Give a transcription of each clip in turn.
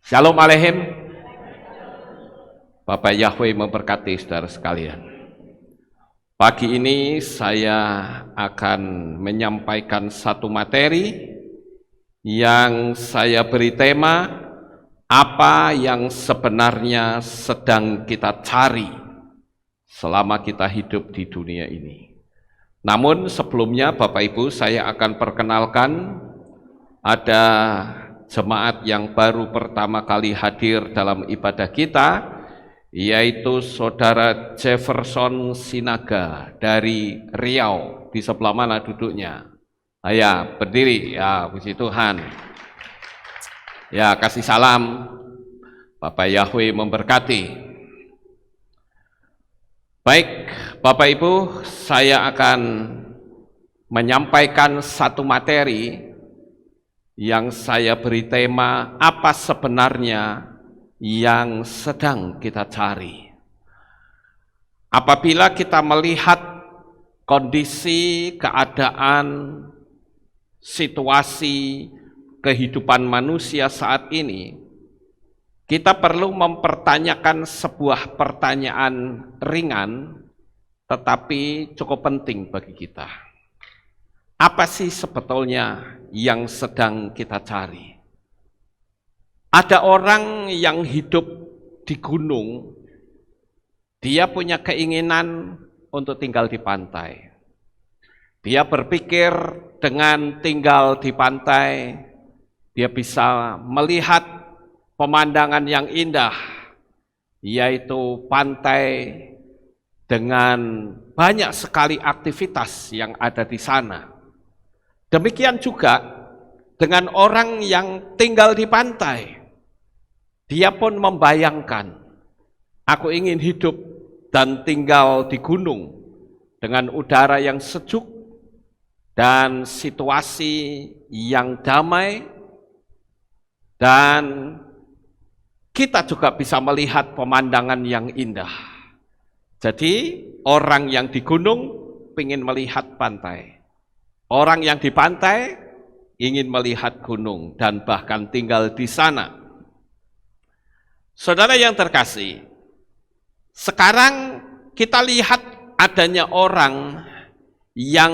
Shalom Aleichem. Bapak Yahweh memberkati saudara sekalian. Pagi ini saya akan menyampaikan satu materi yang saya beri tema apa yang sebenarnya sedang kita cari selama kita hidup di dunia ini. Namun sebelumnya Bapak Ibu, saya akan perkenalkan ada jemaat yang baru pertama kali hadir dalam ibadah kita, yaitu Saudara Jefferson Sinaga dari Riau. Di sebelah mana duduknya? Ya, berdiri. Ya, puji Tuhan. Ya, kasih salam. Bapak Yahweh memberkati. Baik, Bapak Ibu, saya akan menyampaikan satu materi yang saya beri tema apa sebenarnya yang sedang kita cari. Apabila kita melihat kondisi, keadaan, situasi kehidupan manusia saat ini, kita perlu mempertanyakan sebuah pertanyaan ringan tetapi cukup penting bagi kita. Apa sih sebetulnya yang sedang kita cari? Ada orang yang hidup di gunung, dia punya keinginan untuk tinggal di pantai. Dia berpikir dengan tinggal di pantai, dia bisa melihat pemandangan yang indah, yaitu pantai dengan banyak sekali aktivitas yang ada di sana. Demikian juga dengan orang yang tinggal di pantai. Dia pun membayangkan, aku ingin hidup dan tinggal di gunung dengan udara yang sejuk dan situasi yang damai, dan kita juga bisa melihat pemandangan yang indah. Jadi orang yang di gunung ingin melihat pantai. Orang yang di pantai ingin melihat gunung dan bahkan tinggal di sana. Saudara yang terkasih, sekarang kita lihat adanya orang yang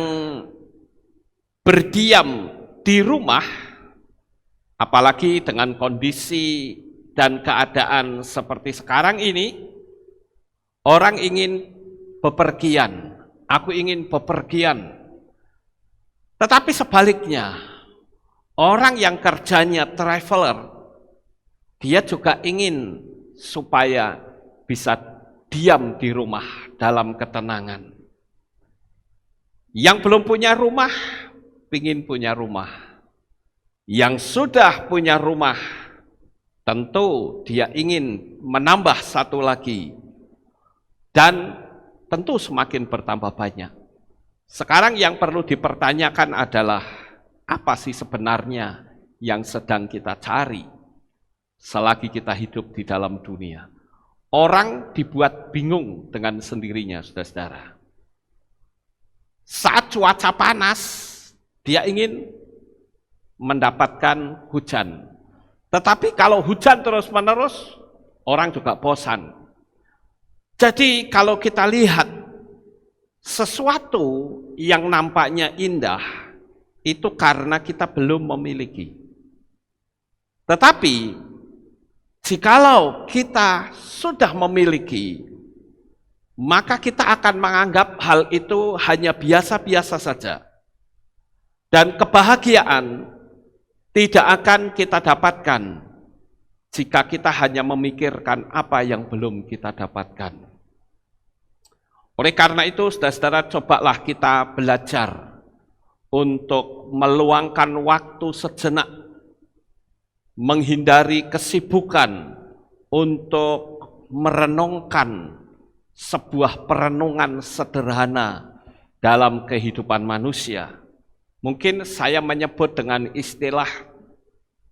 berdiam di rumah, apalagi dengan kondisi dan keadaan seperti sekarang ini, orang ingin bepergian, aku ingin bepergian. Tetapi sebaliknya, orang yang kerjanya traveler, dia juga ingin supaya bisa diam di rumah dalam ketenangan. Yang belum punya rumah, ingin punya rumah. Yang sudah punya rumah, tentu dia ingin menambah satu lagi. Dan tentu semakin bertambah banyak. Sekarang yang perlu dipertanyakan adalah apa sih sebenarnya yang sedang kita cari selagi kita hidup di dalam dunia. Orang dibuat bingung dengan sendirinya, saudara-saudara. Saat cuaca panas, dia ingin mendapatkan hujan. Tetapi kalau hujan terus-menerus, orang juga bosan. Jadi kalau kita lihat sesuatu yang nampaknya indah, itu karena kita belum memiliki. Tetapi, jikalau kita sudah memiliki, maka kita akan menganggap hal itu hanya biasa-biasa saja. Dan kebahagiaan tidak akan kita dapatkan jika kita hanya memikirkan apa yang belum kita dapatkan. Oleh karena itu, saudara-saudara, cobalah kita belajar untuk meluangkan waktu sejenak, menghindari kesibukan untuk merenungkan sebuah perenungan sederhana dalam kehidupan manusia. Mungkin saya menyebut dengan istilah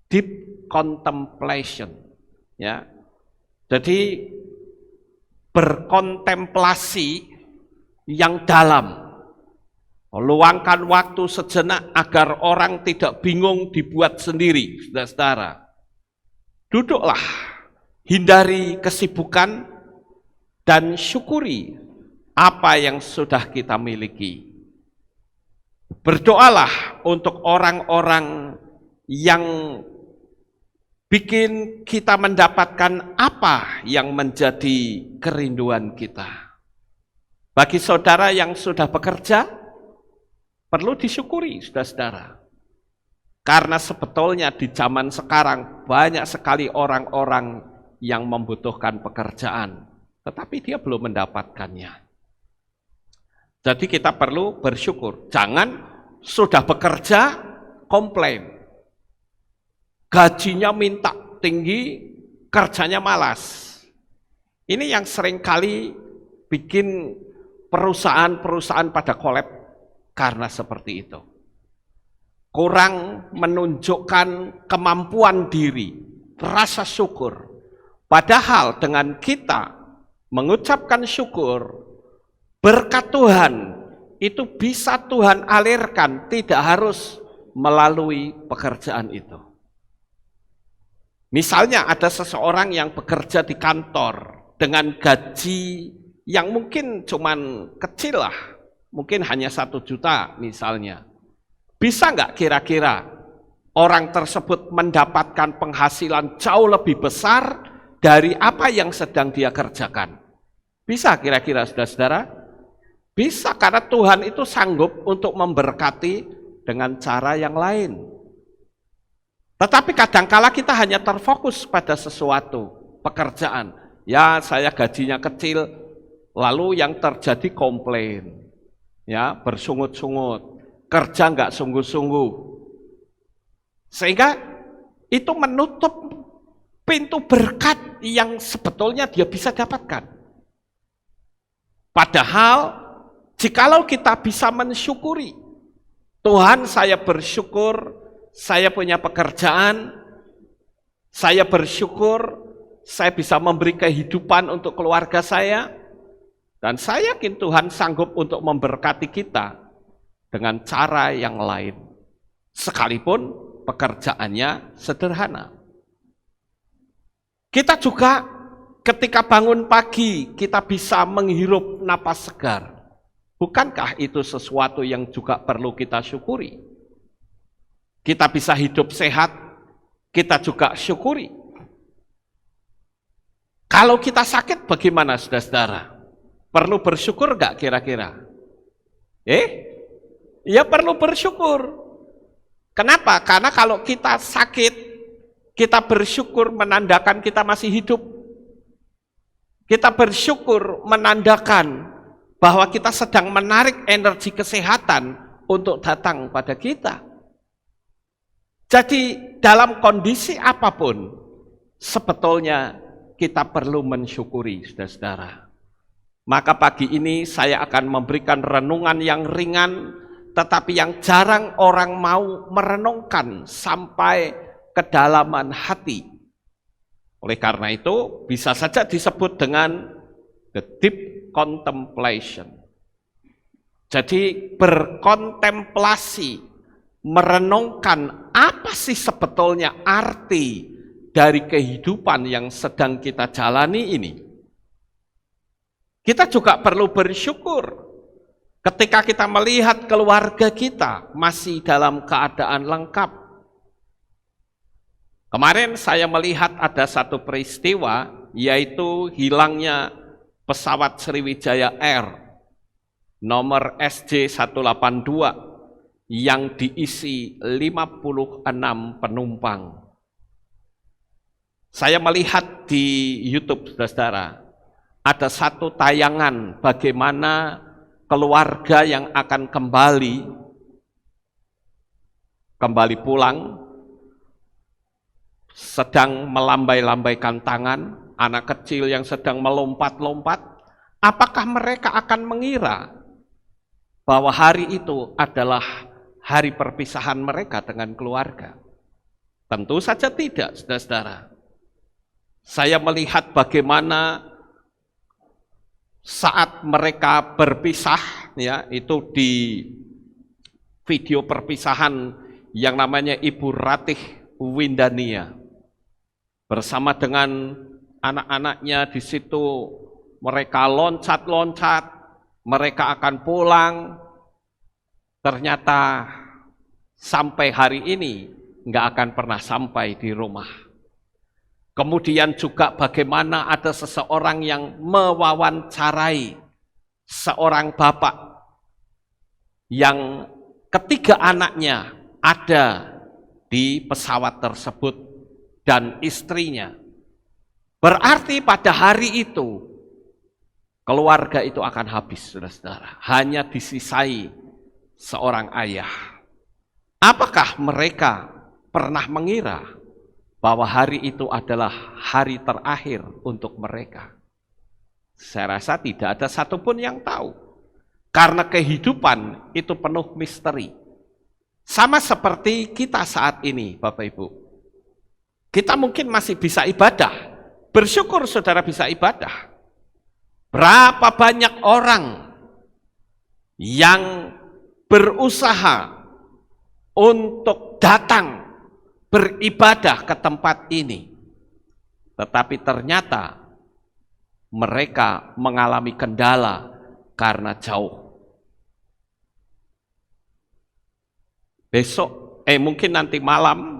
deep contemplation, ya. Jadi berkontemplasi yang dalam. Luangkan waktu sejenak agar orang tidak bingung dibuat sendiri, saudara-saudara. Duduklah, hindari kesibukan, dan syukuri apa yang sudah kita miliki. Berdoalah untuk orang-orang yang bikin kita mendapatkan apa yang menjadi kerinduan kita. Bagi saudara yang sudah bekerja, perlu disyukuri, saudara-saudara. Karena sebetulnya di zaman sekarang banyak sekali orang-orang yang membutuhkan pekerjaan, tetapi dia belum mendapatkannya. Jadi kita perlu bersyukur. Jangan sudah bekerja, komplain. Gajinya minta tinggi, kerjanya malas. Ini yang seringkali bikin perusahaan-perusahaan pada kolab karena seperti itu. Kurang menunjukkan kemampuan diri, rasa syukur. Padahal dengan kita mengucapkan syukur, berkat Tuhan itu bisa Tuhan alirkan, tidak harus melalui pekerjaan itu. Misalnya ada seseorang yang bekerja di kantor dengan gaji yang mungkin cuman kecil lah, mungkin hanya 1 juta misalnya. Bisa nggak kira-kira orang tersebut mendapatkan penghasilan jauh lebih besar dari apa yang sedang dia kerjakan? Bisa kira-kira, saudara-saudara? Bisa, karena Tuhan itu sanggup untuk memberkati dengan cara yang lain. Tetapi kadangkala kita hanya terfokus pada sesuatu, pekerjaan. Ya, saya gajinya kecil, lalu yang terjadi komplain, ya, bersungut-sungut, kerja nggak sungguh-sungguh. Sehingga itu menutup pintu berkat yang sebetulnya dia bisa dapatkan. Padahal, jikalau kita bisa mensyukuri, Tuhan, saya bersyukur, saya punya pekerjaan, saya bersyukur, saya bisa memberi kehidupan untuk keluarga saya, dan saya yakin Tuhan sanggup untuk memberkati kita dengan cara yang lain, sekalipun pekerjaannya sederhana. Kita juga ketika bangun pagi, kita bisa menghirup napas segar. Bukankah itu sesuatu yang juga perlu kita syukuri? Kita bisa hidup sehat, kita juga syukuri. Kalau kita sakit bagaimana, saudara-saudara? Perlu bersyukur nggak kira-kira? Ya perlu bersyukur. Kenapa? Karena kalau kita sakit, kita bersyukur menandakan kita masih hidup. Kita bersyukur menandakan bahwa kita sedang menarik energi kesehatan untuk datang pada kita. Jadi dalam kondisi apapun, sebetulnya kita perlu mensyukuri, saudara-saudara. Maka pagi ini saya akan memberikan renungan yang ringan, tetapi yang jarang orang mau merenungkan sampai kedalaman hati. Oleh karena itu, bisa saja disebut dengan the deep contemplation. Jadi berkontemplasi, merenungkan apa sih sebetulnya arti dari kehidupan yang sedang kita jalani ini. Kita juga perlu bersyukur ketika kita melihat keluarga kita masih dalam keadaan lengkap. Kemarin saya melihat ada satu peristiwa, yaitu hilangnya pesawat Sriwijaya Air nomor SJ182 yang diisi 56 penumpang. Saya melihat di YouTube, saudara, ada satu tayangan bagaimana keluarga yang akan kembali pulang sedang melambai-lambaikan tangan, anak kecil yang sedang melompat-lompat. Apakah mereka akan mengira bahwa hari itu adalah hari perpisahan mereka dengan keluarga? Tentu saja tidak, saudara-saudara. Saya melihat bagaimana saat mereka berpisah, ya, itu di video perpisahan yang namanya Ibu Ratih Windania. bersama dengan anak-anaknya di situ, mereka loncat-loncat, mereka akan pulang. Ternyata sampai hari ini nggak akan pernah sampai di rumah. Kemudian juga bagaimana ada seseorang yang mewawancarai seorang bapak yang ketiga anaknya ada di pesawat tersebut dan istrinya. Berarti pada hari itu keluarga itu akan habis, saudara-saudara. Hanya disisai seorang ayah. Apakah mereka pernah mengira bahwa hari itu adalah hari terakhir untuk mereka? Saya rasa tidak ada satupun yang tahu. Karena kehidupan itu penuh misteri. Sama seperti kita saat ini, Bapak Ibu. Kita mungkin masih bisa ibadah. Bersyukur saudara bisa ibadah. Berapa banyak orang yang berusaha untuk datang beribadah ke tempat ini. Tetapi ternyata mereka mengalami kendala karena jauh. Besok, mungkin nanti malam,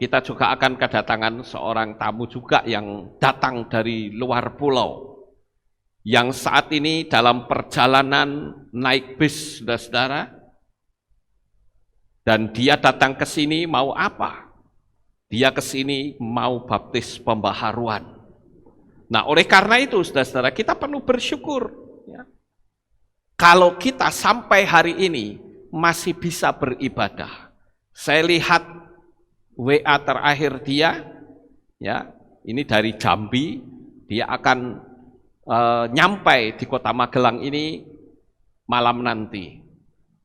kita juga akan kedatangan seorang tamu juga yang datang dari luar pulau. Yang saat ini dalam perjalanan naik bis, saudara-saudara. Dan dia datang ke sini mau apa? Dia ke sini mau baptis pembaharuan. Nah, oleh karena itu, saudara-saudara, kita perlu bersyukur. Ya. Kalau kita sampai hari ini masih bisa beribadah. Saya lihat WA terakhir dia, ya, ini dari Jambi, dia akan nyampai di kota Magelang ini malam nanti.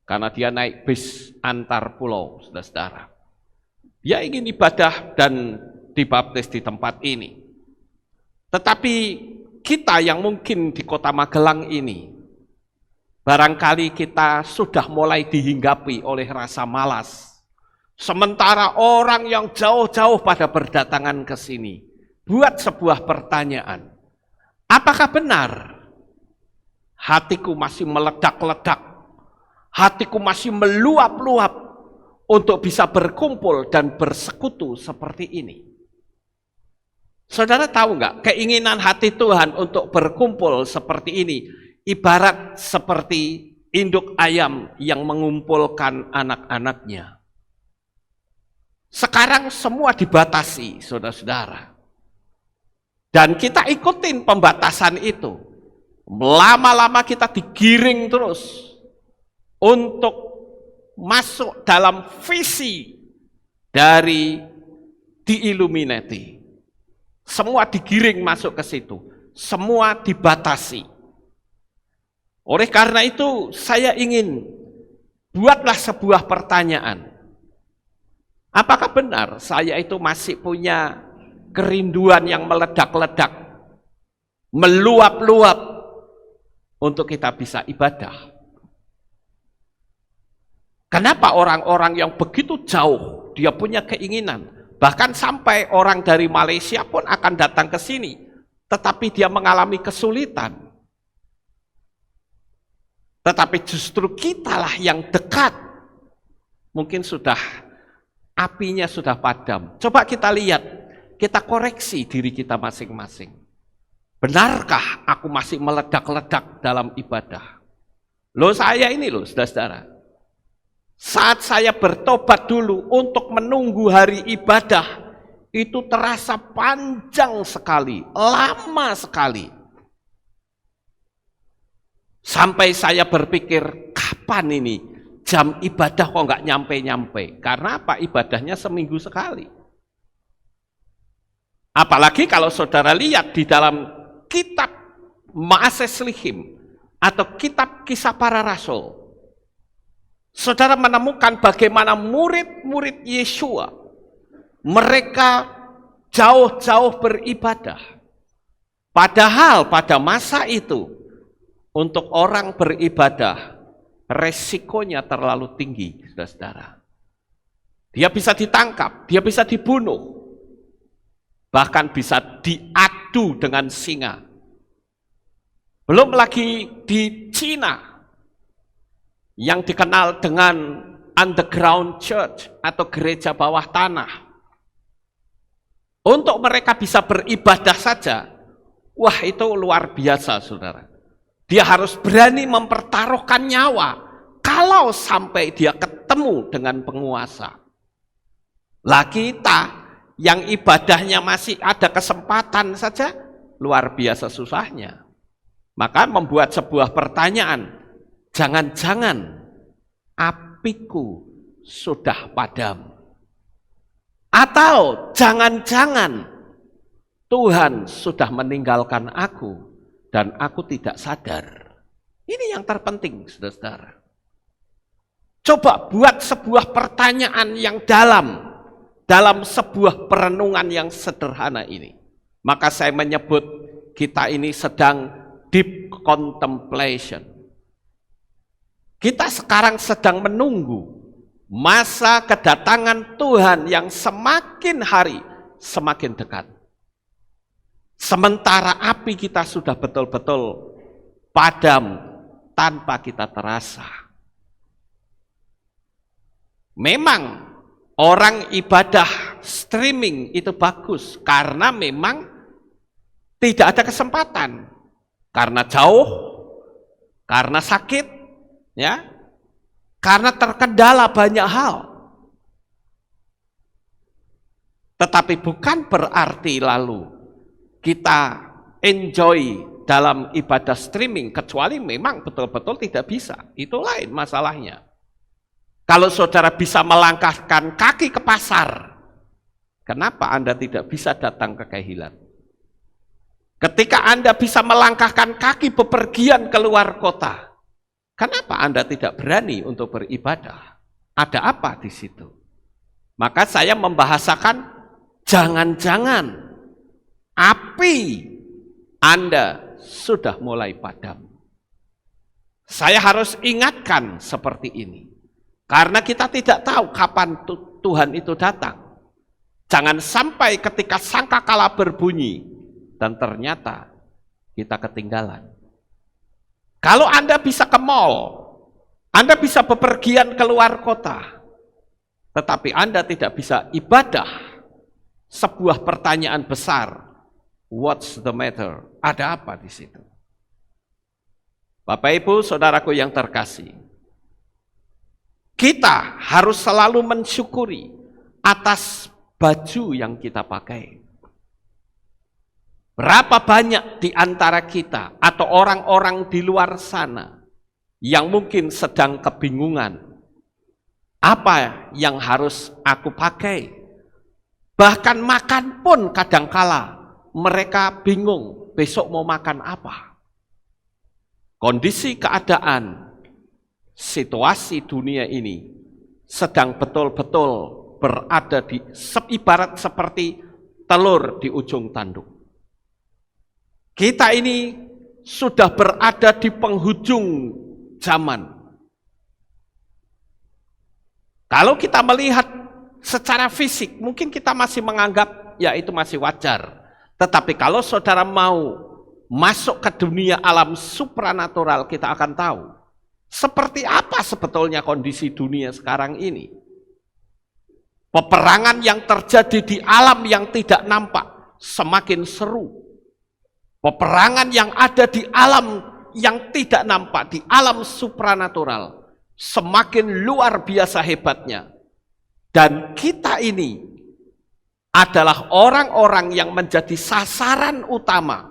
Karena dia naik bis antar pulau, saudara-saudara. Dia ingin ibadah dan dibaptis di tempat ini. Tetapi kita yang mungkin di kota Magelang ini, barangkali kita sudah mulai dihinggapi oleh rasa malas. Sementara orang yang jauh-jauh pada berdatangan ke sini, buat sebuah pertanyaan. Apakah benar hatiku masih meledak-ledak, hatiku masih meluap-luap untuk bisa berkumpul dan bersekutu seperti ini? Saudara tahu nggak, keinginan hati Tuhan untuk berkumpul seperti ini ibarat seperti induk ayam yang mengumpulkan anak-anaknya. Sekarang semua dibatasi, saudara-saudara. Dan kita ikutin pembatasan itu. Lama-lama kita digiring terus untuk masuk dalam visi dari di Illuminati. Semua digiring masuk ke situ. Semua dibatasi. Oleh karena itu, saya ingin buatlah sebuah pertanyaan. Apakah benar saya itu masih punya kerinduan yang meledak-ledak, meluap-luap untuk kita bisa ibadah? Kenapa orang-orang yang begitu jauh, dia punya keinginan, bahkan sampai orang dari Malaysia pun akan datang ke sini, tetapi dia mengalami kesulitan. Tetapi justru kitalah yang dekat, mungkin sudah apinya sudah padam. Coba kita lihat, kita koreksi diri kita masing-masing. Benarkah aku masih meledak-ledak dalam ibadah? Loh, saya ini loh, saudara-saudara. Saat saya bertobat dulu untuk menunggu hari ibadah, itu terasa panjang sekali, lama sekali. Sampai saya berpikir, kapan ini jam ibadah kok nggak nyampe-nyampe? Karena apa? Ibadahnya seminggu sekali. Apalagi kalau saudara lihat di dalam kitab Ma'aseslihim atau kitab Kisah Para Rasul, saudara menemukan bagaimana murid-murid Yesua, mereka jauh-jauh beribadah. Padahal pada masa itu, untuk orang beribadah, resikonya terlalu tinggi, saudara-saudara. Dia bisa ditangkap, dia bisa dibunuh. bahkan bisa diadu dengan singa. Belum lagi di Cina yang dikenal dengan underground church atau gereja bawah tanah. Untuk mereka bisa beribadah saja, wah itu luar biasa saudara. Dia harus berani mempertaruhkan nyawa kalau sampai dia ketemu dengan penguasa. Lah kita yang ibadahnya masih ada kesempatan saja, luar biasa susahnya. Maka membuat sebuah pertanyaan, jangan-jangan apiku sudah padam. Atau jangan-jangan Tuhan sudah meninggalkan aku dan aku tidak sadar. Ini yang terpenting, saudara. Coba buat sebuah pertanyaan yang dalam sebuah perenungan yang sederhana ini. Maka saya menyebut kita ini sedang deep contemplation. Kita sekarang sedang menunggu masa kedatangan Tuhan yang semakin hari semakin dekat. Sementara api kita sudah betul-betul padam tanpa kita terasa. Memang orang ibadah streaming itu bagus karena memang tidak ada kesempatan. Karena jauh, karena sakit, ya. Karena terkendala banyak hal. Tetapi bukan berarti lalu kita enjoy dalam ibadah streaming, kecuali memang betul-betul tidak bisa. Itu lain masalahnya. Kalau saudara bisa melangkahkan kaki ke pasar, kenapa Anda tidak bisa datang ke Kehilan? Ketika Anda bisa melangkahkan kaki bepergian keluar kota, kenapa Anda tidak berani untuk beribadah? Ada apa di situ? Maka saya membahasakan, jangan-jangan api Anda sudah mulai padam. Saya harus ingatkan seperti ini. Karena kita tidak tahu kapan Tuhan itu datang. Jangan sampai ketika sangkakala berbunyi, dan ternyata kita ketinggalan. Kalau Anda bisa ke mall, Anda bisa bepergian keluar kota, tetapi Anda tidak bisa ibadah, sebuah pertanyaan besar, what's the matter? Ada apa di situ? Bapak Ibu, saudaraku yang terkasih, kita harus selalu mensyukuri atas baju yang kita pakai. Berapa banyak di antara kita atau orang-orang di luar sana yang mungkin sedang kebingungan, apa yang harus aku pakai? Bahkan makan pun kadangkala mereka bingung besok mau makan apa. Kondisi keadaan, situasi dunia ini sedang betul-betul berada di ibarat seperti telur di ujung tanduk. Kita ini sudah berada di penghujung zaman. Kalau kita melihat secara fisik, mungkin kita masih menganggap ya itu masih wajar. Tetapi kalau saudara mau masuk ke dunia alam supranatural, kita akan tahu seperti apa sebetulnya kondisi dunia sekarang ini. Peperangan yang terjadi di alam yang tidak nampak semakin seru. Peperangan yang ada di alam yang tidak nampak, di alam supranatural, semakin luar biasa hebatnya. Dan kita ini adalah orang-orang yang menjadi sasaran utama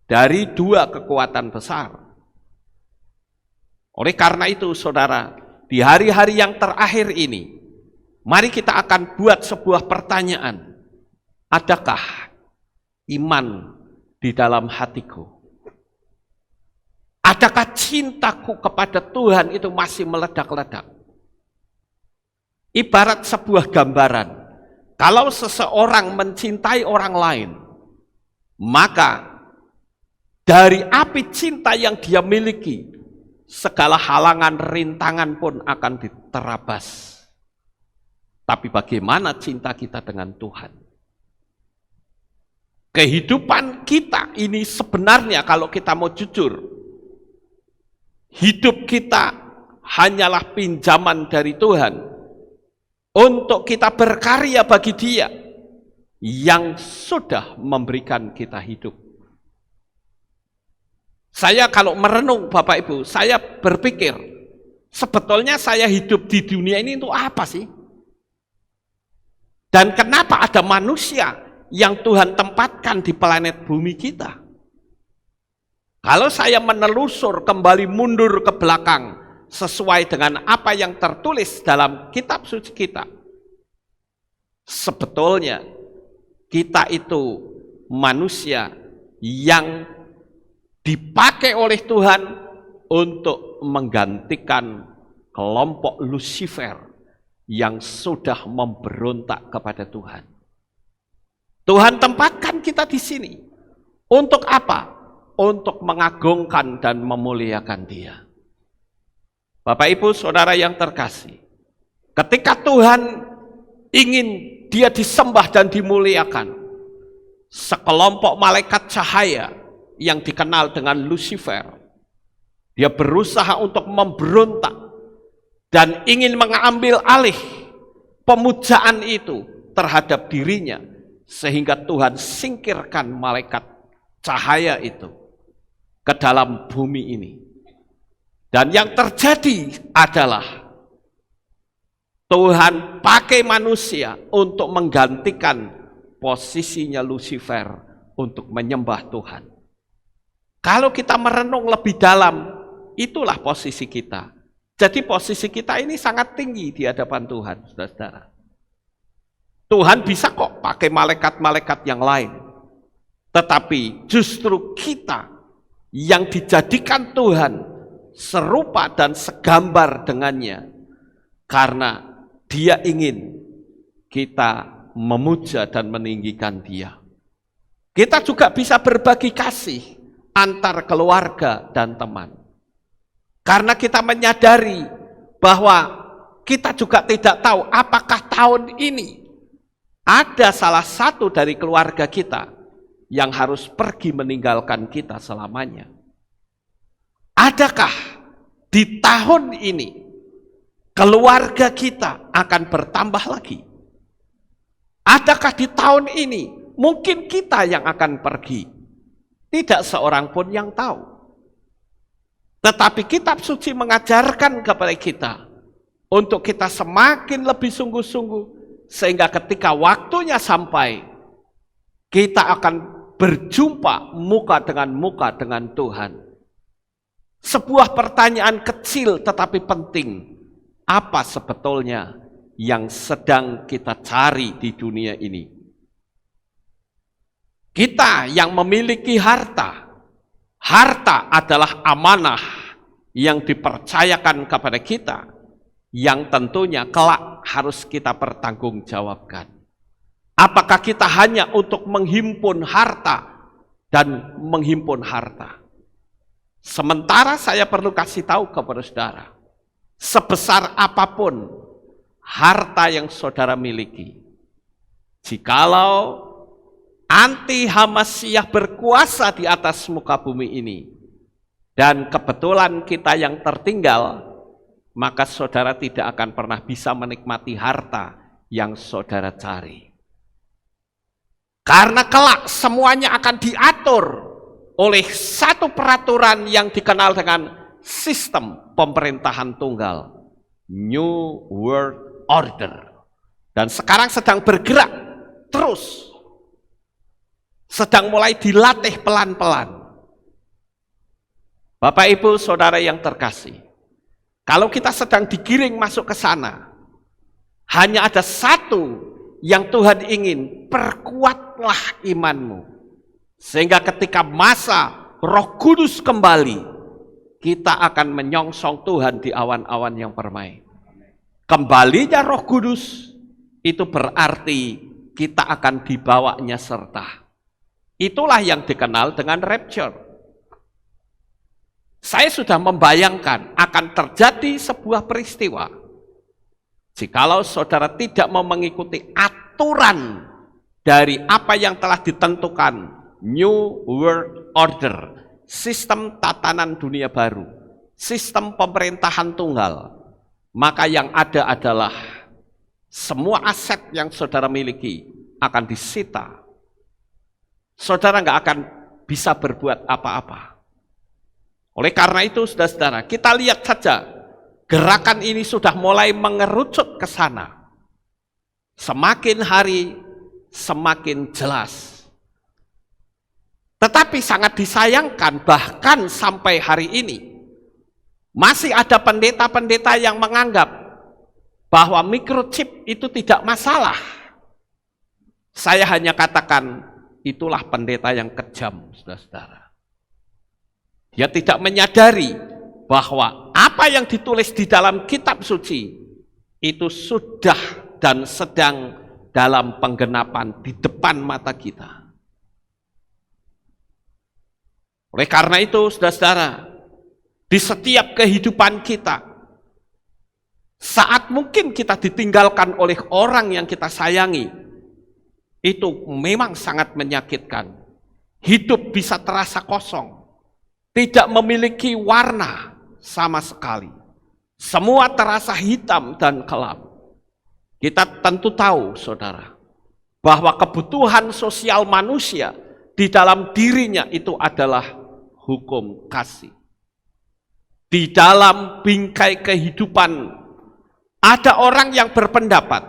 dari dua kekuatan besar. Oleh karena itu, saudara, di hari-hari yang terakhir ini, mari kita akan buat sebuah pertanyaan. Adakah iman di dalam hatiku? Adakah cintaku kepada Tuhan itu masih meledak-ledak? Ibarat sebuah gambaran, kalau seseorang mencintai orang lain, maka dari api cinta yang dia miliki, segala halangan rintangan pun akan diterabas. Tapi bagaimana cinta kita dengan Tuhan? kehidupan kita ini sebenarnya kalau kita mau jujur, hidup kita hanyalah pinjaman dari Tuhan untuk kita berkarya bagi Dia yang sudah memberikan kita hidup. Saya kalau merenung Bapak Ibu, saya berpikir, sebetulnya saya hidup di dunia ini untuk apa sih? Dan kenapa ada manusia yang Tuhan tempatkan di planet bumi kita? Kalau saya menelusur kembali mundur ke belakang sesuai dengan apa yang tertulis dalam kitab suci kita, sebetulnya kita itu manusia yang dipakai oleh Tuhan untuk menggantikan kelompok Lucifer yang sudah memberontak kepada Tuhan. Tuhan tempatkan kita di sini. Untuk apa? Untuk mengagungkan dan memuliakan Dia. Bapak Ibu Saudara yang terkasih, ketika Tuhan ingin Dia disembah dan dimuliakan, sekelompok malaikat cahaya yang dikenal dengan Lucifer, dia berusaha untuk memberontak dan ingin mengambil alih pemujaan itu terhadap dirinya, sehingga Tuhan singkirkan malaikat cahaya itu ke dalam bumi ini. Dan yang terjadi adalah Tuhan pakai manusia untuk menggantikan posisinya Lucifer untuk menyembah Tuhan. Kalau kita merenung lebih dalam, itulah posisi kita. Jadi posisi kita ini sangat tinggi di hadapan Tuhan, saudara-saudara. Tuhan bisa kok pakai malaikat-malaikat yang lain. Tetapi justru kita yang dijadikan Tuhan serupa dan segambar dengannya. Karena Dia ingin kita memuja dan meninggikan Dia. Kita juga bisa berbagi kasih antar keluarga dan teman. Karena kita menyadari bahwa kita juga tidak tahu apakah tahun ini ada salah satu dari keluarga kita yang harus pergi meninggalkan kita selamanya. Adakah di tahun ini keluarga kita akan bertambah lagi? Adakah di tahun ini mungkin kita yang akan pergi? Tidak seorang pun yang tahu. Tetapi kitab suci mengajarkan kepada kita untuk kita semakin lebih sungguh-sungguh, sehingga ketika waktunya sampai, kita akan berjumpa muka dengan Tuhan. Sebuah pertanyaan kecil tetapi penting. Apa sebetulnya yang sedang kita cari di dunia ini? Kita yang memiliki harta adalah amanah yang dipercayakan kepada kita, yang tentunya kelak harus kita pertanggungjawabkan. Apakah kita hanya untuk menghimpun harta dan menghimpun harta? Sementara saya perlu kasih tahu kepada saudara, sebesar apapun harta yang saudara miliki, jikalau anti-Hamasyah berkuasa di atas muka bumi ini, dan kebetulan kita yang tertinggal, maka saudara tidak akan pernah bisa menikmati harta yang saudara cari. Karena kelak semuanya akan diatur oleh satu peraturan yang dikenal dengan sistem pemerintahan tunggal, New World Order. Dan sekarang sedang bergerak terus, sedang mulai dilatih pelan-pelan. Bapak Ibu Saudara yang terkasih, kalau kita sedang digiring masuk ke sana, hanya ada satu yang Tuhan ingin, perkuatlah imanmu. Sehingga ketika masa Roh Kudus kembali, kita akan menyongsong Tuhan di awan-awan yang permai. Kembalinya Roh Kudus itu berarti kita akan dibawanya serta. Itulah yang dikenal dengan rapture. Saya sudah membayangkan akan terjadi sebuah peristiwa. Jikalau saudara tidak mau mengikuti aturan dari apa yang telah ditentukan New World Order, sistem tatanan dunia baru, sistem pemerintahan tunggal, maka yang ada adalah semua aset yang saudara miliki akan disita. Saudara nggak akan bisa berbuat apa-apa. Oleh karena itu, saudara-saudara, kita lihat saja, gerakan ini sudah mulai mengerucut ke sana. Semakin hari, semakin jelas. Tetapi sangat disayangkan, bahkan sampai hari ini, masih ada pendeta-pendeta yang menganggap bahwa microchip itu tidak masalah. Saya hanya katakan, itulah pendeta yang kejam, saudara-saudara. Dia tidak menyadari bahwa apa yang ditulis di dalam kitab suci itu sudah dan sedang dalam penggenapan di depan mata kita. Oleh karena itu, saudara-saudara, di setiap kehidupan kita, saat mungkin kita ditinggalkan oleh orang yang kita sayangi, itu memang sangat menyakitkan. Hidup bisa terasa kosong, tidak memiliki warna sama sekali. Semua terasa hitam dan kelam. Kita tentu tahu, saudara, bahwa kebutuhan sosial manusia di dalam dirinya itu adalah hukum kasih. Di dalam bingkai kehidupan, ada orang yang berpendapat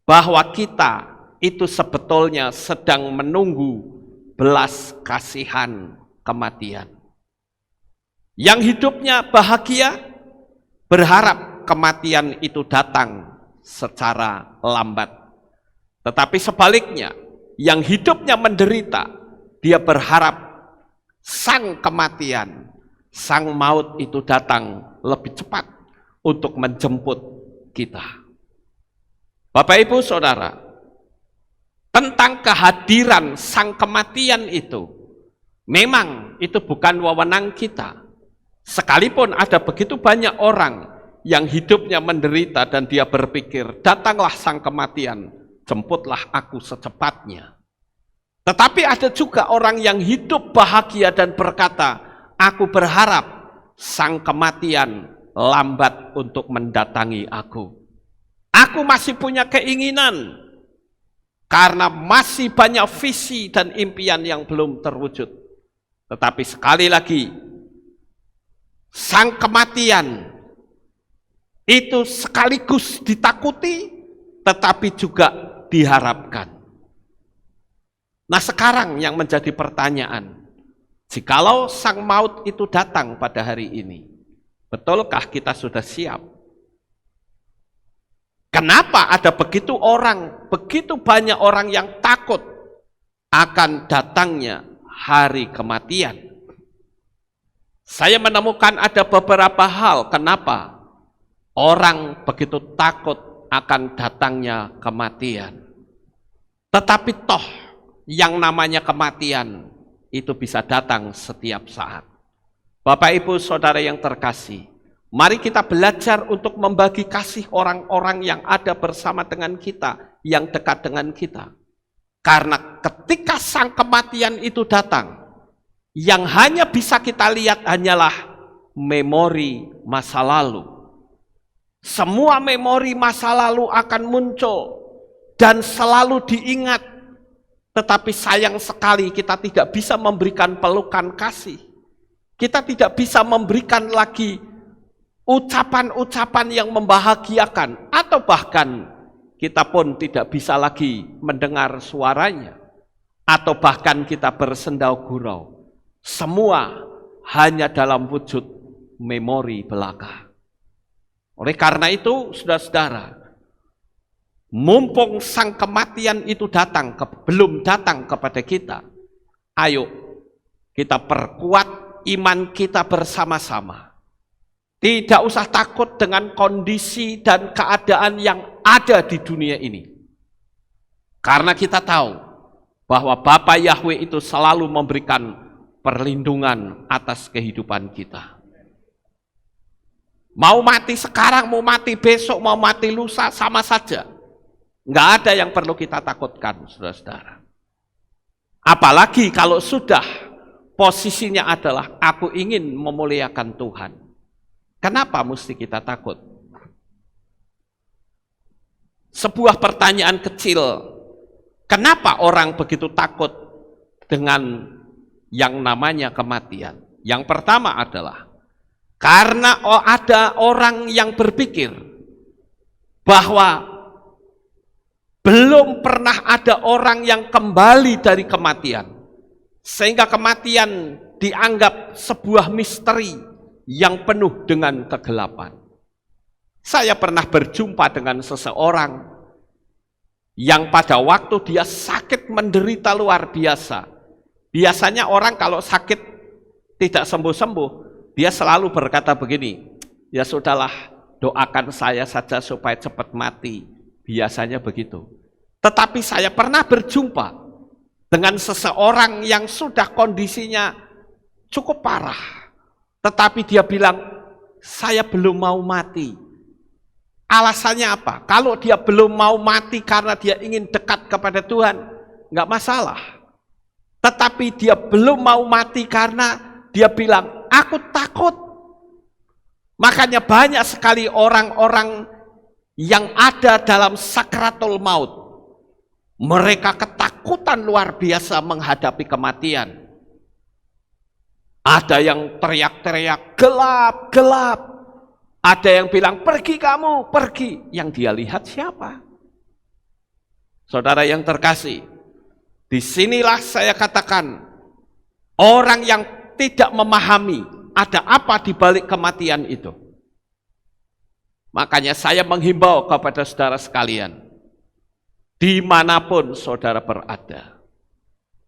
bahwa kita itu sebetulnya sedang menunggu belas kasihan kematian. Yang hidupnya bahagia, berharap kematian itu datang secara lambat. Tetapi sebaliknya, yang hidupnya menderita, dia berharap sang kematian, sang maut itu datang lebih cepat untuk menjemput kita. Bapak Ibu Saudara, tentang kehadiran sang kematian itu, memang itu bukan wewenang kita. Sekalipun ada begitu banyak orang yang hidupnya menderita dan dia berpikir, datanglah sang kematian, jemputlah aku secepatnya. Tetapi ada juga orang yang hidup bahagia dan berkata, aku berharap sang kematian lambat untuk mendatangi aku. Aku masih punya keinginan, karena masih banyak visi dan impian yang belum terwujud. Tetapi sekali lagi, sang kematian itu sekaligus ditakuti, tetapi juga diharapkan. Nah sekarang yang menjadi pertanyaan, jikalau sang maut itu datang pada hari ini, betulkah kita sudah siap? Kenapa ada begitu banyak orang yang takut akan datangnya hari kematian? Saya menemukan ada beberapa hal kenapa orang begitu takut akan datangnya kematian. Tetapi toh yang namanya kematian itu bisa datang setiap saat. Bapak Ibu Saudara yang terkasih, mari kita belajar untuk membagi kasih orang-orang yang ada bersama dengan kita, yang dekat dengan kita. Karena ketika sang kematian itu datang, yang hanya bisa kita lihat hanyalah memori masa lalu. Semua memori masa lalu akan muncul dan selalu diingat. Tetapi sayang sekali kita tidak bisa memberikan pelukan kasih. Kita tidak bisa memberikan lagi ucapan-ucapan yang membahagiakan, atau bahkan kita pun tidak bisa lagi mendengar suaranya, atau bahkan kita bersendau gurau. Semua hanya dalam wujud memori belaka. Oleh karena itu, saudara-saudara, mumpung sang kematian itu belum datang kepada kita, ayo kita perkuat iman kita bersama-sama. Tidak usah takut dengan kondisi dan keadaan yang ada di dunia ini. Karena kita tahu bahwa Bapa Yahweh itu selalu memberikan perlindungan atas kehidupan kita. Mau mati sekarang, mau mati besok, mau mati lusa, sama saja. Nggak ada yang perlu kita takutkan, saudara-saudara. Apalagi kalau sudah posisinya adalah aku ingin memuliakan Tuhan. Kenapa mesti kita takut? Sebuah pertanyaan kecil, kenapa orang begitu takut dengan yang namanya kematian? Yang pertama adalah karena ada orang yang berpikir bahwa belum pernah ada orang yang kembali dari kematian, sehingga kematian dianggap sebuah misteri yang penuh dengan kegelapan. Saya pernah berjumpa dengan seseorang yang pada waktu dia sakit menderita luar biasa. Biasanya orang kalau sakit tidak sembuh-sembuh, dia selalu berkata begini, ya sudahlah, doakan saya saja supaya cepat mati. Biasanya begitu. Tetapi saya pernah berjumpa dengan seseorang yang sudah kondisinya cukup parah. Tetapi dia bilang, saya belum mau mati. Alasannya apa? Kalau dia belum mau mati karena dia ingin dekat kepada Tuhan, nggak masalah. Tetapi dia belum mau mati karena dia bilang, aku takut. Makanya banyak sekali orang-orang yang ada dalam sakratul maut. Mereka ketakutan luar biasa menghadapi kematian. Ada yang teriak-teriak, gelap, gelap. Ada yang bilang, pergi kamu, pergi. Yang dia lihat siapa? Saudara yang terkasih, disinilah saya katakan, orang yang tidak memahami ada apa di balik kematian itu. Makanya saya menghimbau kepada saudara sekalian, dimanapun saudara berada,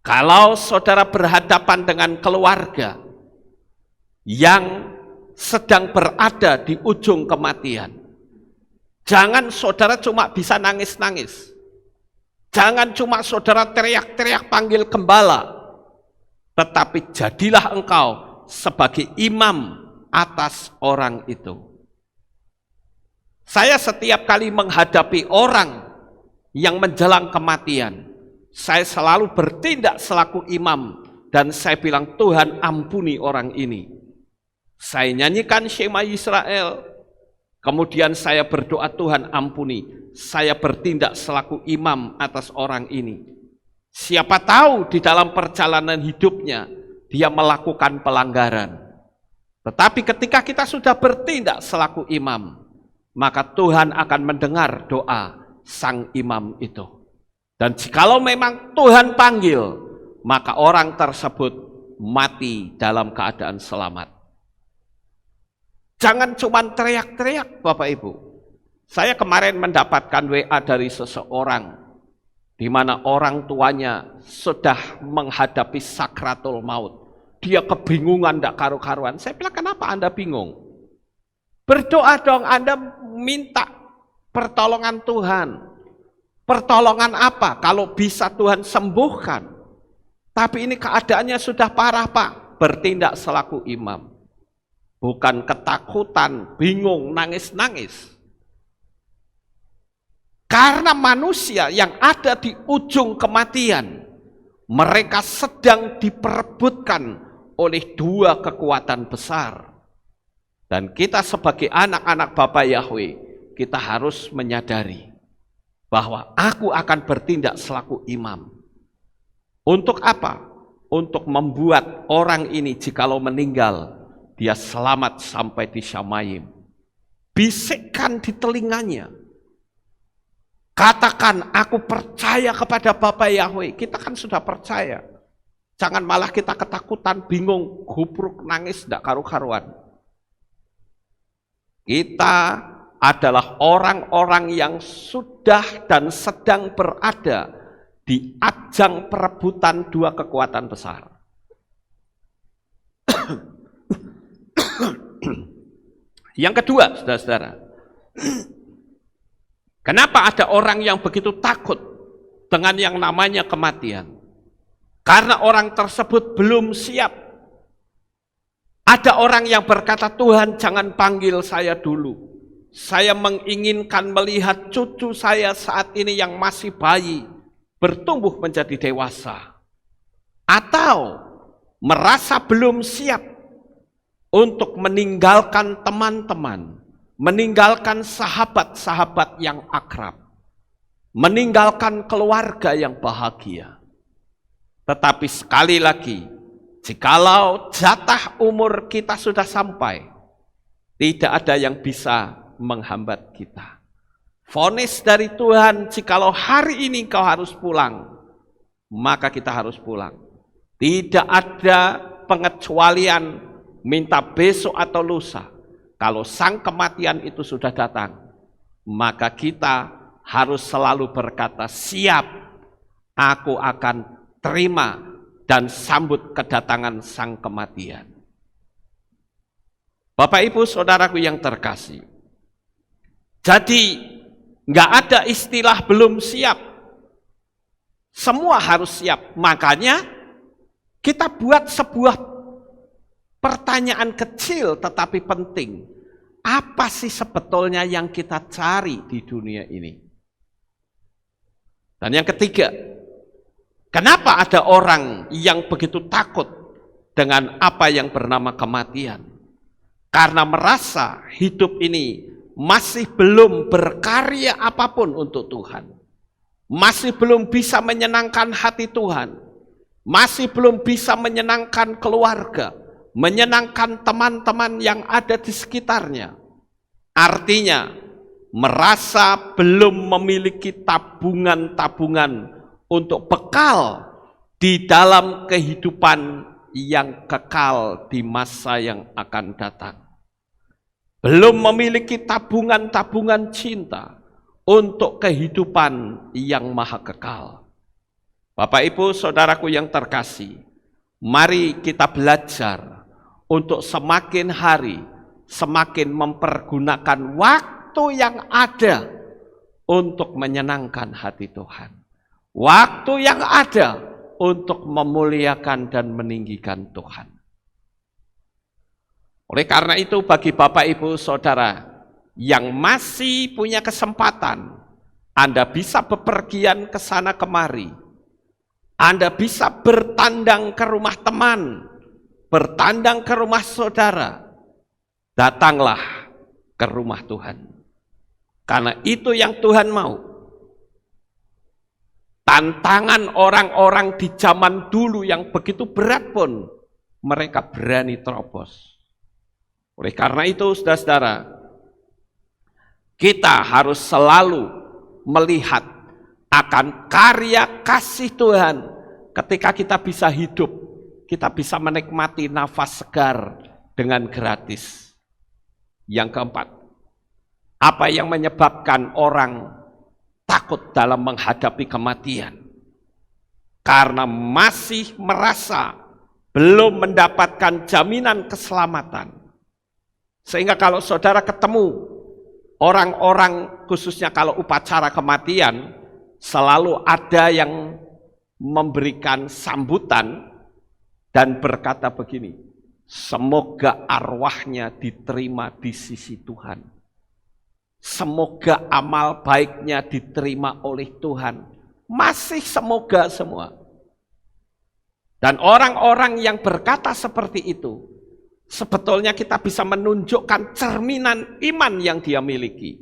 kalau saudara berhadapan dengan keluarga yang sedang berada di ujung kematian, jangan saudara cuma bisa nangis-nangis, jangan cuma saudara teriak-teriak panggil gembala, tetapi jadilah engkau sebagai imam atas orang itu. Saya setiap kali menghadapi orang yang menjelang kematian, saya selalu bertindak selaku imam dan saya bilang, Tuhan ampuni orang ini. Saya nyanyikan Shema Yisrael, kemudian saya berdoa, Tuhan ampuni. Saya bertindak selaku imam atas orang ini. Siapa tahu di dalam perjalanan hidupnya dia melakukan pelanggaran. Tetapi ketika kita sudah bertindak selaku imam, maka Tuhan akan mendengar doa sang imam itu. Dan jikalau memang Tuhan panggil, maka orang tersebut mati dalam keadaan selamat. Jangan cuma teriak-teriak, Bapak Ibu. Saya kemarin mendapatkan WA dari seseorang, di mana orang tuanya sudah menghadapi sakratul maut. Dia kebingungan, tidak karu-karuan. Saya bilang, kenapa Anda bingung? Berdoa dong, Anda minta pertolongan Tuhan. Pertolongan apa? Kalau bisa Tuhan sembuhkan. Tapi ini keadaannya sudah parah, Pak. Bertindak selaku imam. Bukan ketakutan, bingung, nangis-nangis. Karena manusia yang ada di ujung kematian, mereka sedang diperebutkan oleh dua kekuatan besar. Dan kita sebagai anak-anak Bapa Yahweh, kita harus menyadari bahwa aku akan bertindak selaku imam. Untuk apa? Untuk membuat orang ini jikalau meninggal, dia selamat sampai di Syamayim. Bisikkan di telinganya. Katakan, aku percaya kepada Bapa Yahweh. Kita kan sudah percaya. Jangan malah kita ketakutan, bingung, gubruk, nangis, tidak karu-karuan. Kita adalah orang-orang yang sudah dan sedang berada di ajang perebutan dua kekuatan besar. Yang kedua, saudara-saudara, kenapa ada orang yang begitu takut dengan yang namanya kematian? Karena orang tersebut belum siap. Ada orang yang berkata, Tuhan jangan panggil saya dulu. Saya menginginkan melihat cucu saya saat ini yang masih bayi bertumbuh menjadi dewasa. Atau merasa belum siap untuk meninggalkan teman-teman, meninggalkan sahabat-sahabat yang akrab, meninggalkan keluarga yang bahagia. Tetapi sekali lagi, jikalau jatah umur kita sudah sampai, tidak ada yang bisa menghambat kita. Vonis dari Tuhan, jikalau hari ini kau harus pulang, maka kita harus pulang. Tidak ada pengecualian minta besok atau lusa. Kalau sang kematian itu sudah datang, maka kita harus selalu berkata, siap, aku akan terima dan sambut kedatangan sang kematian. Bapak Ibu Saudaraku yang terkasih, jadi nggak ada istilah belum siap. Semua harus siap. Makanya kita buat sebuah pertanyaan kecil tetapi penting. Apa sih sebetulnya yang kita cari di dunia ini? Dan yang ketiga, kenapa ada orang yang begitu takut dengan apa yang bernama kematian? Karena merasa hidup ini masih belum berkarya apapun untuk Tuhan. Masih belum bisa menyenangkan hati Tuhan. Masih belum bisa menyenangkan keluarga, menyenangkan teman-teman yang ada di sekitarnya. Artinya, merasa belum memiliki tabungan-tabungan untuk bekal di dalam kehidupan yang kekal di masa yang akan datang. Belum memiliki tabungan-tabungan cinta untuk kehidupan yang maha kekal. Bapak Ibu Saudaraku yang terkasih, mari kita belajar untuk semakin hari semakin mempergunakan waktu yang ada untuk menyenangkan hati Tuhan. Waktu yang ada untuk memuliakan dan meninggikan Tuhan. Oleh karena itu bagi Bapak Ibu Saudara yang masih punya kesempatan, Anda bisa bepergian ke sana kemari. Anda bisa bertandang ke rumah teman, bertandang ke rumah saudara. Datanglah ke rumah Tuhan. Karena itu yang Tuhan mau. Tantangan orang-orang di zaman dulu yang begitu berat pun mereka berani terobos. Oleh karena itu, saudara-saudara, kita harus selalu melihat akan karya kasih Tuhan ketika kita bisa hidup, kita bisa menikmati nafas segar dengan gratis. Yang keempat, apa yang menyebabkan orang takut dalam menghadapi kematian? Karena masih merasa belum mendapatkan jaminan keselamatan. Sehingga kalau saudara ketemu orang-orang, khususnya kalau upacara kematian, selalu ada yang memberikan sambutan dan berkata begini, semoga arwahnya diterima di sisi Tuhan. Semoga amal baiknya diterima oleh Tuhan. Masih semoga semua. Dan orang-orang yang berkata seperti itu, sebetulnya kita bisa menunjukkan cerminan iman yang dia miliki.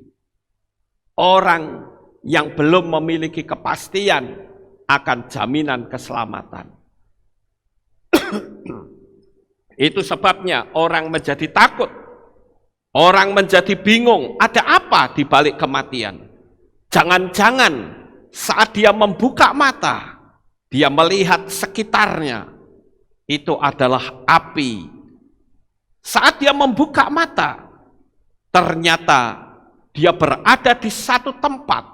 Orang yang belum memiliki kepastian akan jaminan keselamatan. Itu sebabnya orang menjadi takut. Orang menjadi bingung, ada apa di balik kematian? Jangan-jangan saat dia membuka mata, dia melihat sekitarnya, itu adalah api. Saat dia membuka mata, ternyata dia berada di satu tempat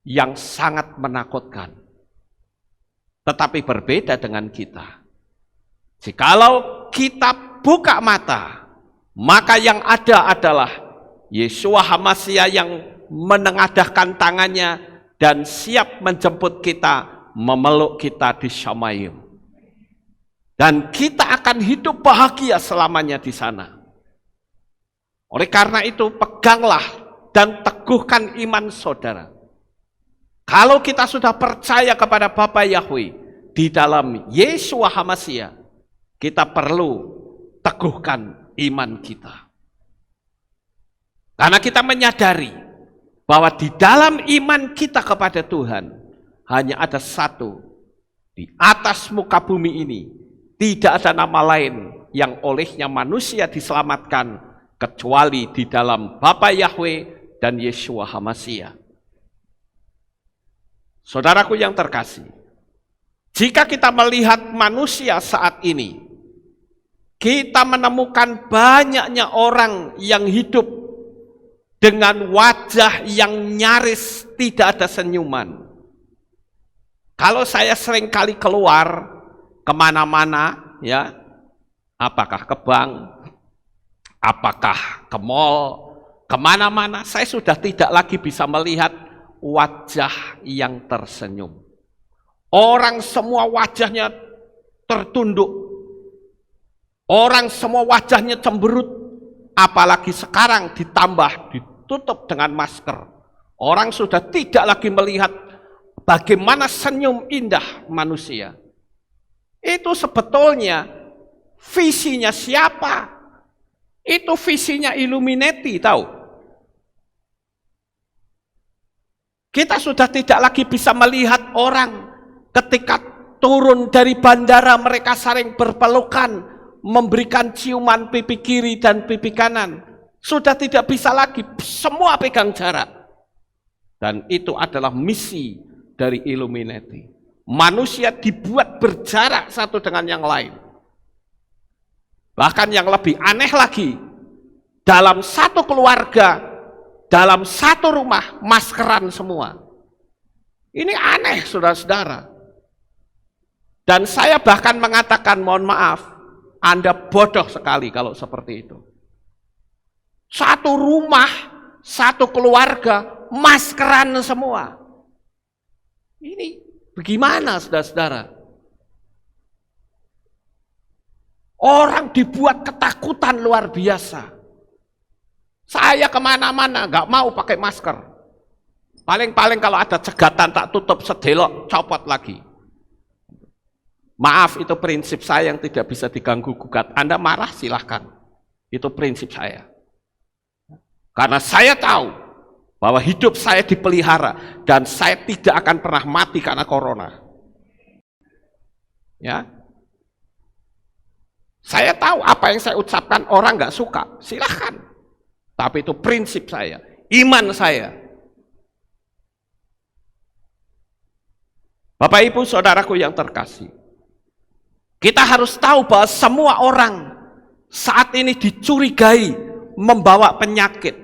yang sangat menakutkan. Tetapi berbeda dengan kita. Jikalau kita buka mata, maka yang ada adalah Yeshua HaMasyiah yang menengadahkan tangannya dan siap menjemput kita, memeluk kita di Syamayim. Dan kita akan hidup bahagia selamanya di sana. Oleh karena itu, peganglah dan teguhkan iman saudara. Kalau kita sudah percaya kepada Bapa Yahweh di dalam Yeshua HaMashiach, kita perlu teguhkan iman kita. Karena kita menyadari bahwa di dalam iman kita kepada Tuhan, hanya ada satu. Di atas muka bumi ini, tidak ada nama lain yang olehnya manusia diselamatkan, kecuali di dalam Bapa Yahweh dan Yeshua HaMashiach. Saudaraku yang terkasih, jika kita melihat manusia saat ini, kita menemukan banyaknya orang yang hidup dengan wajah yang nyaris tidak ada senyuman. Kalau saya sering kali keluar kemana-mana, ya, apakah ke bank, apakah ke mall, kemana-mana, saya sudah tidak lagi bisa melihat wajah yang tersenyum. Orang semua wajahnya tertunduk. Orang semua wajahnya cemberut. Apalagi sekarang ditambah, ditutup dengan masker. Orang sudah tidak lagi melihat bagaimana senyum indah manusia. Itu sebetulnya visinya siapa? Itu visinya Illuminati, tahu? Kita sudah tidak lagi bisa melihat orang ketika turun dari bandara, mereka saling berpelukan, memberikan ciuman pipi kiri dan pipi kanan. Sudah tidak bisa lagi, semua pegang jarak. Dan itu adalah misi dari Illuminati. Manusia dibuat berjarak satu dengan yang lain. Bahkan yang lebih aneh lagi, dalam satu keluarga, dalam satu rumah, maskeran semua. Ini aneh, saudara-saudara. Dan saya bahkan mengatakan, mohon maaf, Anda bodoh sekali kalau seperti itu. Satu rumah, satu keluarga, maskeran semua. Ini bagaimana, saudara-saudara? Orang dibuat ketakutan luar biasa. Saya kemana-mana nggak mau pakai masker. Paling-paling kalau ada cegatan tak tutup sedelok, copot lagi. Maaf, itu prinsip saya yang tidak bisa diganggu gugat. Anda marah silahkan. Itu prinsip saya. Karena saya tahu bahwa hidup saya dipelihara dan saya tidak akan pernah mati karena corona. Ya, saya tahu apa yang saya ucapkan orang nggak suka, silahkan. Tapi itu prinsip saya, iman saya. Bapak Ibu Saudaraku yang terkasih, kita harus tahu bahwa semua orang saat ini dicurigai membawa penyakit.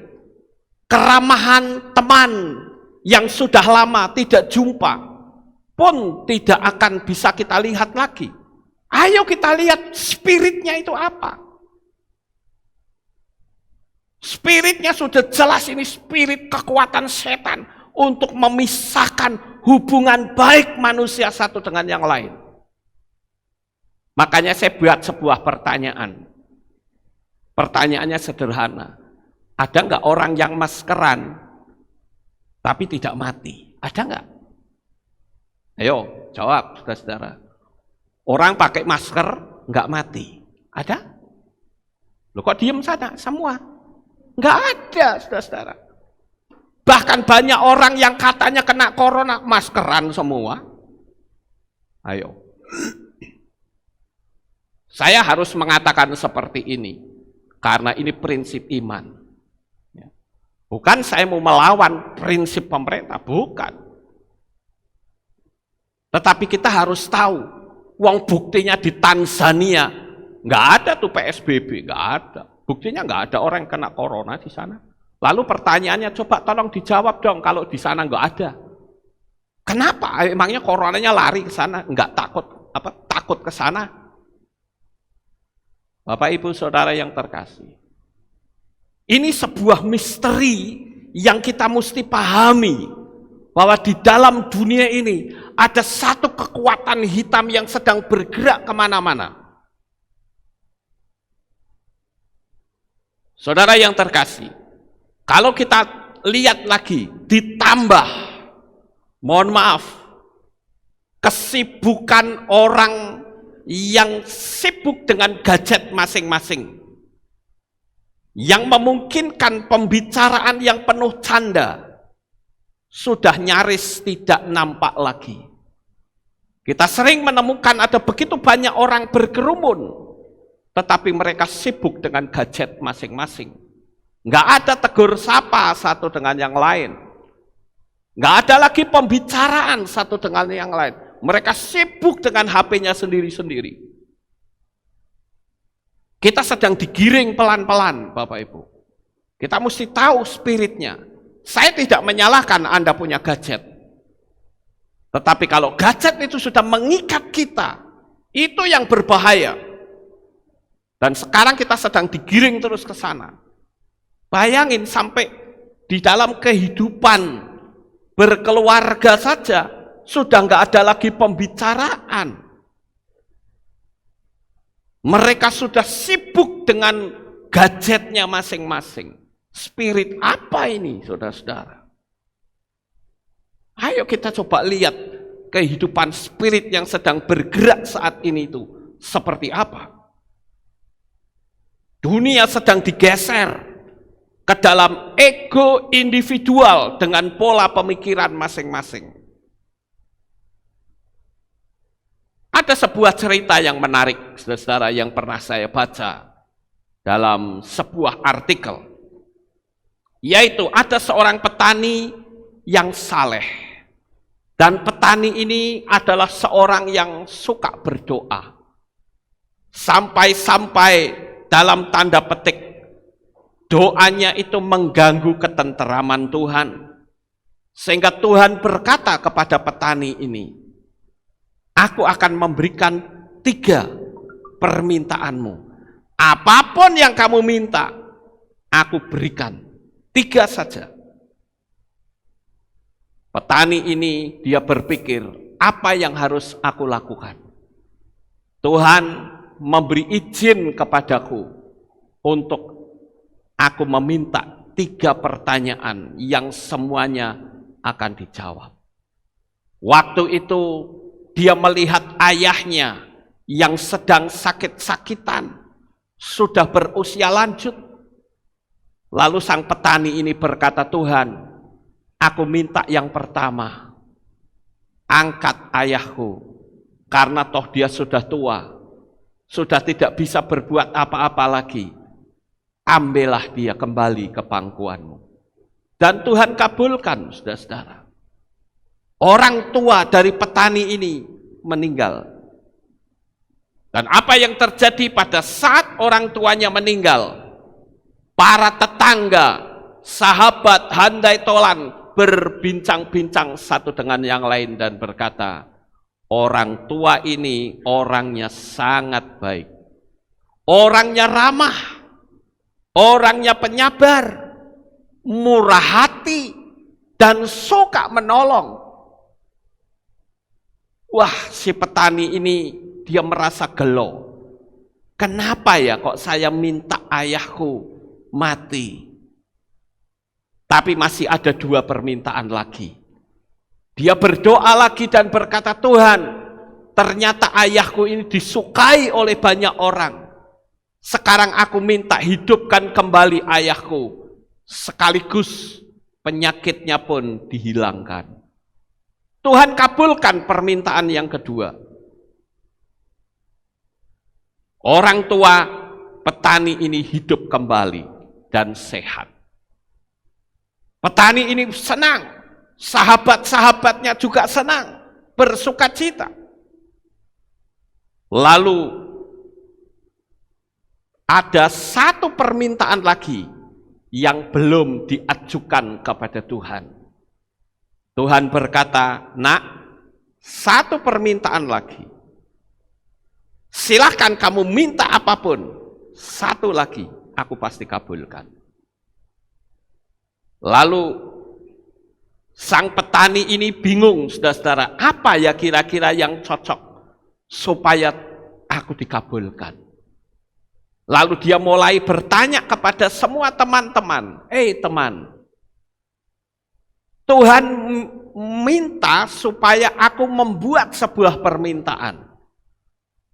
Keramahan teman yang sudah lama tidak jumpa pun tidak akan bisa kita lihat lagi. Ayo kita lihat spiritnya itu apa. Spiritnya sudah jelas, ini spirit kekuatan setan untuk memisahkan hubungan baik manusia satu dengan yang lain. Makanya saya buat sebuah pertanyaan. Pertanyaannya sederhana. Ada nggak orang yang maskeran tapi tidak mati? Ada nggak? Ayo jawab, saudara-saudara. Orang pakai masker nggak mati? Ada? Loh kok diem sana semua? Nggak ada, saudara-saudara. Bahkan banyak orang yang katanya kena corona, maskeran semua. Ayo. Saya harus mengatakan seperti ini, karena ini prinsip iman. Bukan saya mau melawan prinsip pemerintah, bukan. Tetapi kita harus tahu, uang buktinya di Tanzania, nggak ada tuh PSBB, nggak ada. Buktinya nggak ada orang yang kena corona di sana. Lalu pertanyaannya, coba tolong dijawab dong kalau di sana nggak ada. Kenapa? Emangnya coronanya lari ke sana? Nggak takut? Takut ke sana? Bapak Ibu Saudara yang terkasih, ini sebuah misteri yang kita mesti pahami, bahwa di dalam dunia ini ada satu kekuatan hitam yang sedang bergerak kemana-mana. Saudara yang terkasih, kalau kita lihat lagi, ditambah, mohon maaf, kesibukan orang yang sibuk dengan gadget masing-masing, yang memungkinkan pembicaraan yang penuh canda, sudah nyaris tidak nampak lagi. Kita sering menemukan ada begitu banyak orang berkerumun, tetapi mereka sibuk dengan gadget masing-masing. Nggak ada tegur sapa satu dengan yang lain. Nggak ada lagi pembicaraan satu dengan yang lain. Mereka sibuk dengan HP-nya sendiri-sendiri. Kita sedang digiring pelan-pelan, Bapak Ibu. Kita mesti tahu spiritnya. Saya tidak menyalahkan Anda punya gadget. Tetapi kalau gadget itu sudah mengikat kita, itu yang berbahaya. Dan sekarang kita sedang digiring terus ke sana. Bayangin sampai di dalam kehidupan berkeluarga saja, sudah nggak ada lagi pembicaraan. Mereka sudah sibuk dengan gadgetnya masing-masing. Spirit apa ini, saudara-saudara? Ayo kita coba lihat kehidupan spirit yang sedang bergerak saat ini itu seperti apa. Dunia sedang digeser ke dalam ego individual dengan pola pemikiran masing-masing. Ada sebuah cerita yang menarik, saudara, yang pernah saya baca dalam sebuah artikel. Yaitu ada seorang petani yang saleh. Dan petani ini adalah seorang yang suka berdoa. Sampai-sampai dalam tanda petik, doanya itu mengganggu ketenteraman Tuhan. Sehingga Tuhan berkata kepada petani ini, aku akan memberikan 3 permintaanmu. Apapun yang kamu minta, aku berikan. 3 saja. Petani ini dia berpikir, apa yang harus aku lakukan? Tuhan memberi izin kepadaku untuk aku meminta 3 pertanyaan yang semuanya akan dijawab. Waktu itu dia melihat ayahnya yang sedang sakit-sakitan, sudah berusia lanjut. Lalu sang petani ini berkata, Tuhan, aku minta yang pertama, angkat ayahku, karena toh dia sudah tua, sudah tidak bisa berbuat apa-apa lagi. Ambillah dia kembali ke pangkuanmu. Dan Tuhan kabulkan, saudara-saudara. Orang tua dari petani ini meninggal. Dan apa yang terjadi pada saat orang tuanya meninggal? Para tetangga, sahabat, handai tolan berbincang-bincang satu dengan yang lain dan berkata, orang tua ini orangnya sangat baik. Orangnya ramah. Orangnya penyabar. Murah hati. Dan suka menolong. Wah, si petani ini dia merasa gelo. Kenapa ya kok saya minta ayahku mati? Tapi masih ada 2 permintaan lagi. Dia berdoa lagi dan berkata, Tuhan, ternyata ayahku ini disukai oleh banyak orang. Sekarang aku minta hidupkan kembali ayahku. Sekaligus penyakitnya pun dihilangkan. Tuhan kabulkan permintaan yang kedua. Orang tua petani ini hidup kembali dan sehat. Petani ini senang, sahabat-sahabatnya juga senang, bersukacita. Lalu ada 1 permintaan lagi yang belum diajukan kepada Tuhan. Tuhan berkata, nak, 1 permintaan lagi. Silahkan kamu minta apapun, 1 lagi, aku pasti kabulkan. Lalu sang petani ini bingung, saudara-saudara, apa ya kira-kira yang cocok supaya aku dikabulkan. Lalu dia mulai bertanya kepada semua teman-teman, teman, Tuhan minta supaya aku membuat sebuah permintaan.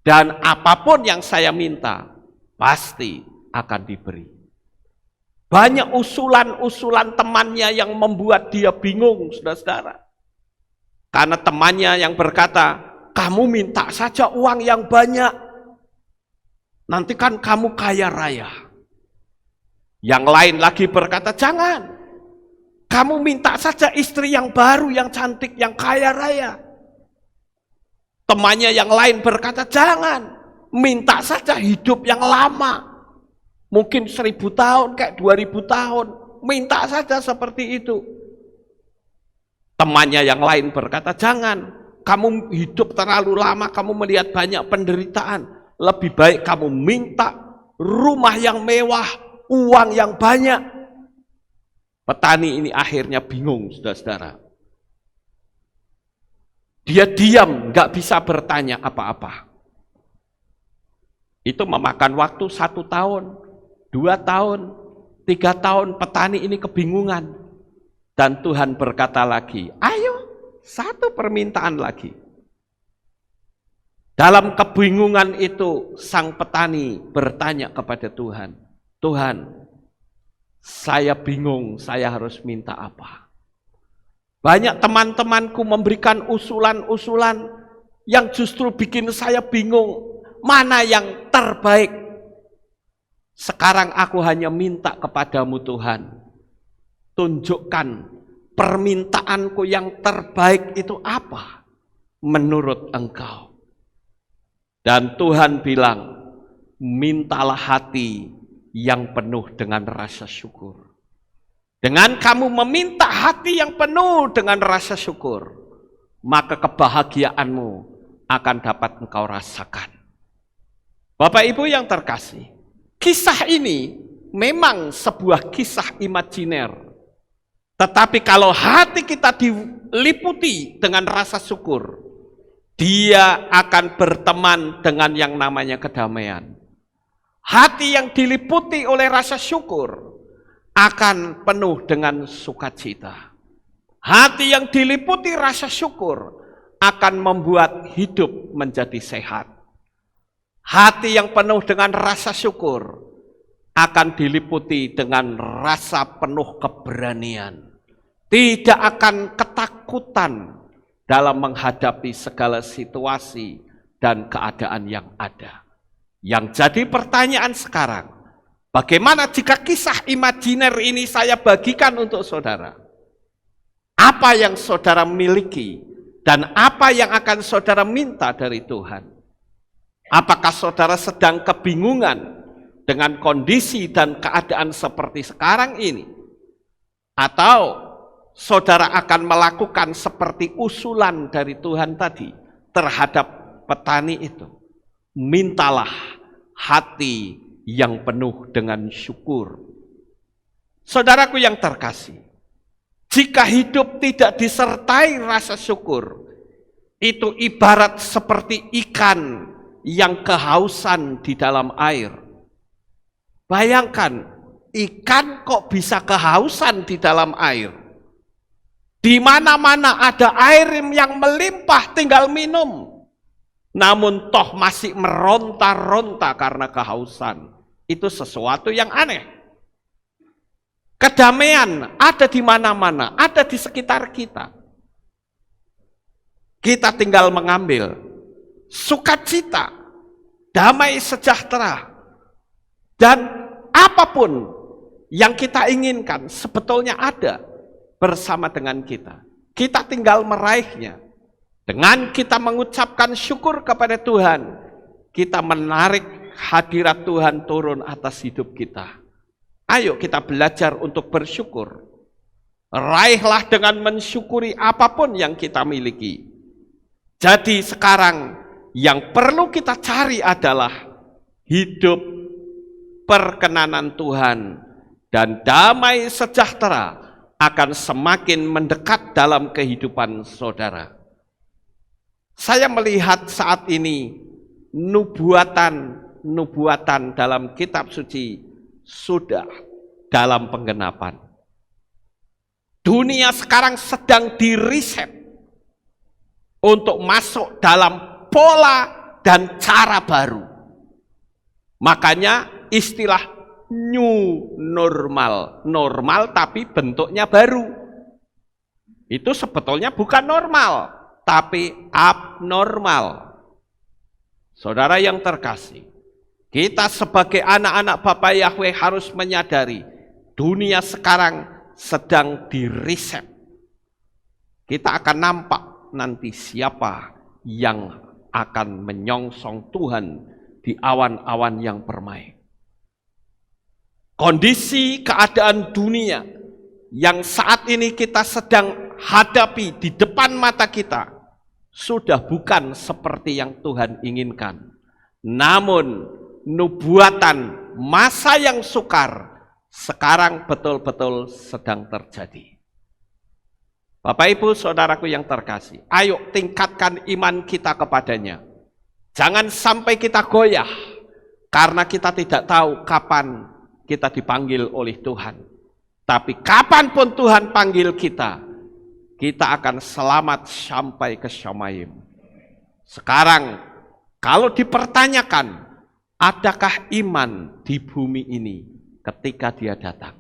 Dan apapun yang saya minta, pasti akan diberi. Banyak usulan-usulan temannya yang membuat dia bingung, saudara-saudara. Karena temannya yang berkata, kamu minta saja uang yang banyak. Nanti kan kamu kaya raya. Yang lain lagi berkata, jangan. Kamu minta saja istri yang baru, yang cantik, yang kaya raya. Temannya yang lain berkata, jangan. Minta saja hidup yang lama. Mungkin 1000 tahun, kayak 2000 tahun. Minta saja seperti itu. Temannya yang lain berkata, jangan. Kamu hidup terlalu lama, kamu melihat banyak penderitaan. Lebih baik kamu minta rumah yang mewah, uang yang banyak. Petani ini akhirnya bingung, saudara-saudara. Dia diam, nggak bisa bertanya apa-apa. Itu memakan waktu 1 tahun, 2 tahun, 3 tahun, petani ini kebingungan. Dan Tuhan berkata lagi, ayo, 1 permintaan lagi. Dalam kebingungan itu, sang petani bertanya kepada Tuhan, Tuhan, saya bingung, saya harus minta apa? Banyak teman-temanku memberikan usulan-usulan yang justru bikin saya bingung, mana yang terbaik? Sekarang aku hanya minta kepadamu Tuhan, tunjukkan permintaanku yang terbaik itu apa menurut Engkau. Dan Tuhan bilang, mintalah hati yang penuh dengan rasa syukur. Dengan kamu meminta hati yang penuh dengan rasa syukur, maka kebahagiaanmu akan dapat engkau rasakan. Bapak Ibu yang terkasih, kisah ini memang sebuah kisah imajiner. Tetapi kalau hati kita diliputi dengan rasa syukur, dia akan berteman dengan yang namanya kedamaian. Hati yang diliputi oleh rasa syukur akan penuh dengan sukacita. Hati yang diliputi rasa syukur akan membuat hidup menjadi sehat. Hati yang penuh dengan rasa syukur akan diliputi dengan rasa penuh keberanian. Tidak akan ketakutan dalam menghadapi segala situasi dan keadaan yang ada. Yang jadi pertanyaan sekarang, bagaimana jika kisah imajiner ini saya bagikan untuk saudara? Apa yang saudara miliki dan apa yang akan saudara minta dari Tuhan? Apakah saudara sedang kebingungan dengan kondisi dan keadaan seperti sekarang ini? Atau saudara akan melakukan seperti usulan dari Tuhan tadi terhadap petani itu? Mintalah hati yang penuh dengan syukur. Saudaraku yang terkasih, jika hidup tidak disertai rasa syukur, itu ibarat seperti ikan yang kehausan di dalam air. Bayangkan, ikan kok bisa kehausan di dalam air? Di mana-mana ada air yang melimpah tinggal minum. Namun toh masih meronta-ronta karena kehausan. Itu sesuatu yang aneh. Kedamaian ada di mana-mana, ada di sekitar kita. Kita tinggal mengambil sukacita, damai sejahtera, dan apapun yang kita inginkan sebetulnya ada bersama dengan kita. Kita tinggal meraihnya. Dengan kita mengucapkan syukur kepada Tuhan, kita menarik hadirat Tuhan turun atas hidup kita. Ayo kita belajar untuk bersyukur. Raihlah dengan mensyukuri apapun yang kita miliki. Jadi sekarang yang perlu kita cari adalah hidup perkenanan Tuhan, dan damai sejahtera akan semakin mendekat dalam kehidupan saudara. Saya melihat saat ini nubuatan nubuatan dalam kitab suci sudah dalam penggenapan. Dunia sekarang sedang diriset untuk masuk dalam pola dan cara baru. Makanya istilah new normal, normal tapi bentuknya baru. Itu sebetulnya bukan normal, tapi abnormal. Saudara yang terkasih, kita sebagai anak-anak Bapa Yahweh harus menyadari dunia sekarang sedang diriset. Kita akan nampak nanti siapa yang akan menyongsong Tuhan di awan-awan yang permai. Kondisi keadaan dunia yang saat ini kita sedang hadapi di depan mata kita sudah bukan seperti yang Tuhan inginkan. Namun nubuatan masa yang sukar sekarang betul-betul sedang terjadi. Bapak Ibu Saudaraku yang terkasih, ayo tingkatkan iman kita kepadanya. Jangan sampai kita goyah karena kita tidak tahu kapan kita dipanggil oleh Tuhan. Tapi kapanpun Tuhan panggil kita, kita akan selamat sampai ke Shamayim. Sekarang, kalau dipertanyakan, adakah iman di bumi ini ketika dia datang?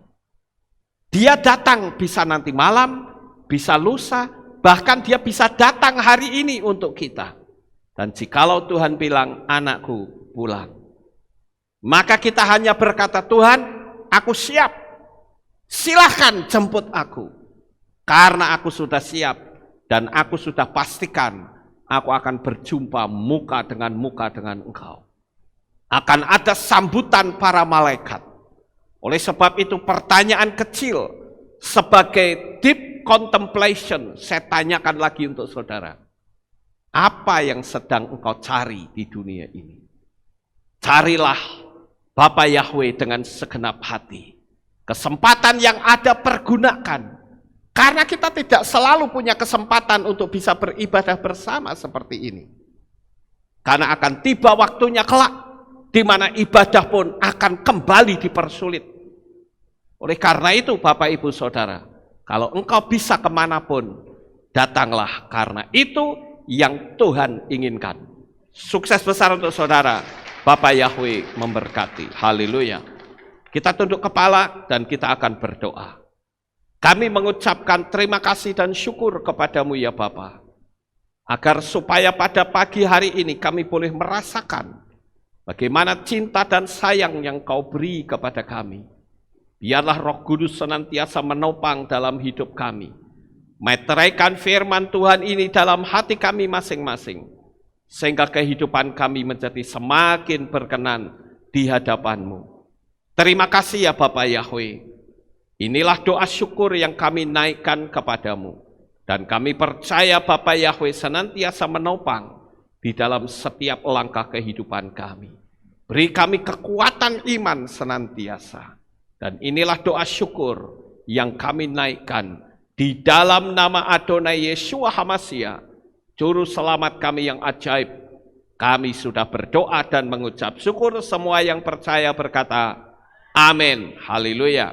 Dia datang bisa nanti malam, bisa lusa, bahkan dia bisa datang hari ini untuk kita. Dan jikalau Tuhan bilang, anakku pulang, maka kita hanya berkata, Tuhan, aku siap, silahkan jemput aku. Karena aku sudah siap dan aku sudah pastikan aku akan berjumpa muka dengan engkau. Akan ada sambutan para malaikat. Oleh sebab itu pertanyaan kecil sebagai deep contemplation saya tanyakan lagi untuk saudara. Apa yang sedang engkau cari di dunia ini? Carilah Bapa Yahweh dengan segenap hati. Kesempatan yang ada pergunakan. Karena kita tidak selalu punya kesempatan untuk bisa beribadah bersama seperti ini. Karena akan tiba waktunya kelak, di mana ibadah pun akan kembali dipersulit. Oleh karena itu Bapak Ibu Saudara, kalau engkau bisa kemanapun, datanglah karena itu yang Tuhan inginkan. Sukses besar untuk saudara, Bapak Yahweh memberkati. Haleluya. Kita tunduk kepala dan kita akan berdoa. Kami mengucapkan terima kasih dan syukur kepadamu ya Bapa, agar supaya pada pagi hari ini kami boleh merasakan bagaimana cinta dan sayang yang kau beri kepada kami. Biarlah Roh Kudus senantiasa menopang dalam hidup kami. Meteraikan firman Tuhan ini dalam hati kami masing-masing, sehingga kehidupan kami menjadi semakin berkenan di hadapan-Mu. Terima kasih ya Bapa Yahweh. Inilah doa syukur yang kami naikkan kepadamu. Dan kami percaya Bapa Yahweh senantiasa menopang di dalam setiap langkah kehidupan kami. Beri kami kekuatan iman senantiasa. Dan inilah doa syukur yang kami naikkan di dalam nama Adonai Yeshua HaMashiach, Juru Selamat kami yang ajaib. Kami sudah berdoa dan mengucap syukur. Semua yang percaya berkata, amin. Haleluya.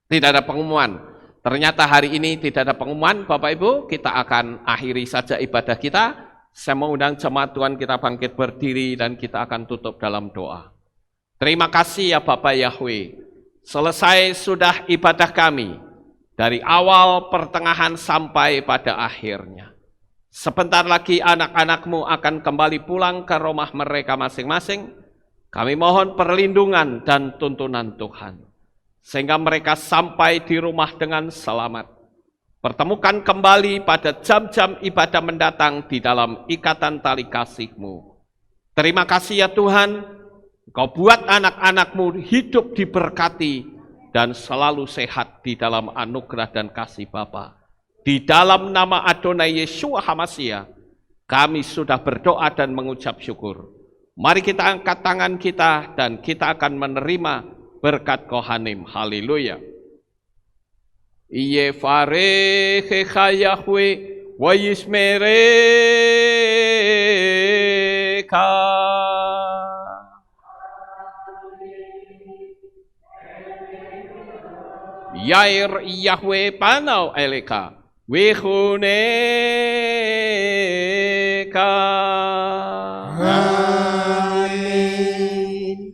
Tidak ada pengumuman. Ternyata hari ini tidak ada pengumuman, Bapak Ibu. Kita akan akhiri saja ibadah kita. Saya mengundang jemaat Tuhan kita bangkit berdiri dan kita akan tutup dalam doa. Terima kasih ya Bapak Yahweh. Selesai sudah ibadah kami. Dari awal, pertengahan sampai pada akhirnya. Sebentar lagi anak-anak-Mu akan kembali pulang ke rumah mereka masing-masing. Kami mohon perlindungan dan tuntunan Tuhan. Sehingga mereka sampai di rumah dengan selamat. Pertemukan kembali pada jam-jam ibadah mendatang di dalam ikatan tali kasih-Mu. Terima kasih ya Tuhan, Engkau buat anak-anak-Mu hidup diberkati dan selalu sehat di dalam anugerah dan kasih Bapa. Di dalam nama Adonai Yeshua HaMashiach, kami sudah berdoa dan mengucap syukur. Mari kita angkat tangan kita dan kita akan menerima berkat Kohanim. Haleluya. Yevarechecha Yahweh wa yishmerecha. Yair Yahweh panau eleka. Wihuneka. Amin.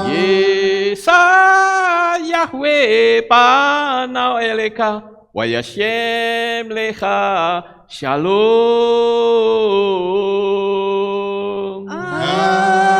Yesa Yahweh panau eleka. Wayashem lecha. Shalom. Amin.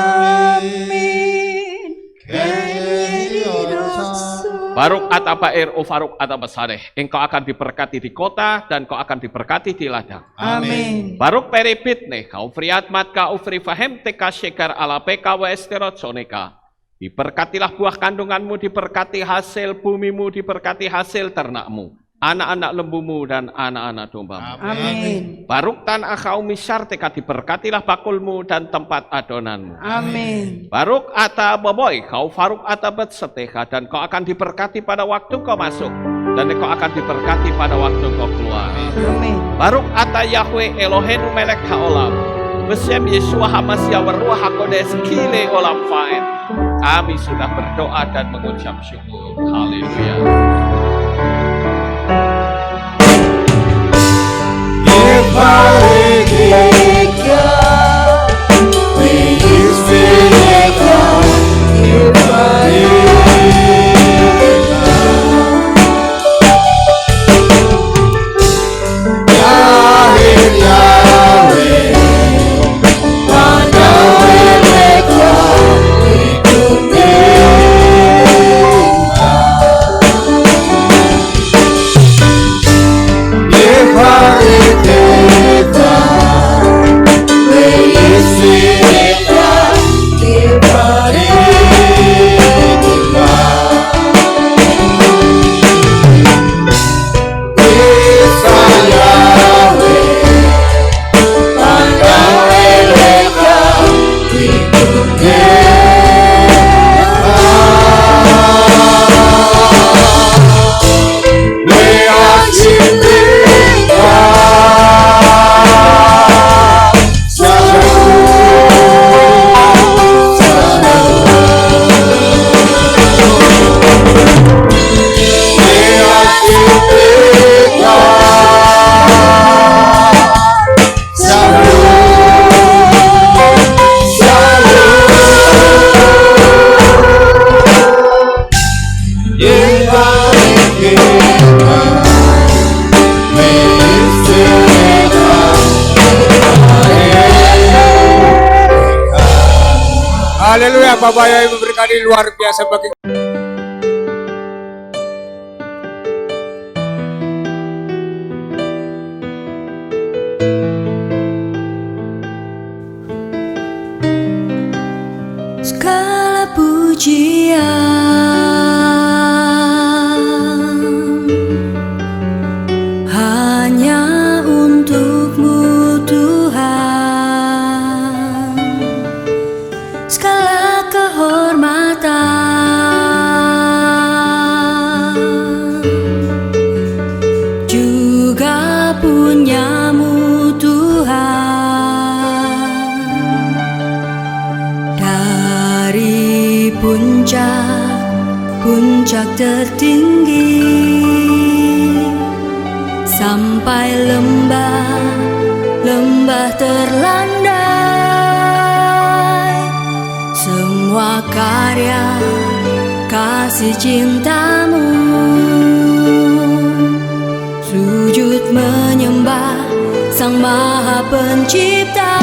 Baruk atabair o faruk atabasareh. Engkau akan diberkati di kota dan kau akan diberkati di ladang. Amin. Baruk peripit nih, kau friat matka ufri fahem teka shekar ala peka wa esterot soneka. Diberkatilah buah kandunganmu, diberkati hasil bumimu, diberkati hasil ternakmu, anak-anak lembumu dan anak-anak dombamu. Amin. Baruk tan akau misar teka, diberkatilah bakulmu dan tempat adonanmu. Amin. Baruk ata boboy, kau faruk ata bet seteka, dan kau akan diberkati pada waktu kau masuk, dan kau akan diberkati pada waktu kau keluar. Amin. Baruk ata Yahweh Elohenu melek haolam, besem Yeshua Hamasya waruah hakodes kile olam faen. Kami sudah berdoa dan mengucap syukur. Haleluya. Haleluya, Bapak yang memberkati luar biasa bagi segala pujian hanya untuk-Mu Tuhan, segala kehormatan juga punya-Mu Tuhan. Dari puncak tertinggi sampai lembah terlandai, semua karya kasih cinta-Mu, sujud menyembah Sang Maha Pencipta.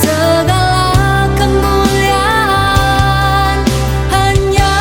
Segala kemuliaan hanya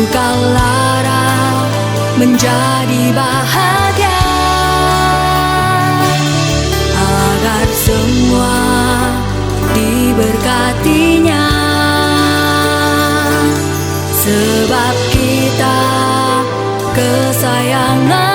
Engkau lara menjadi bahagia, agar semua diberkatinya. Sebab kita kesayangan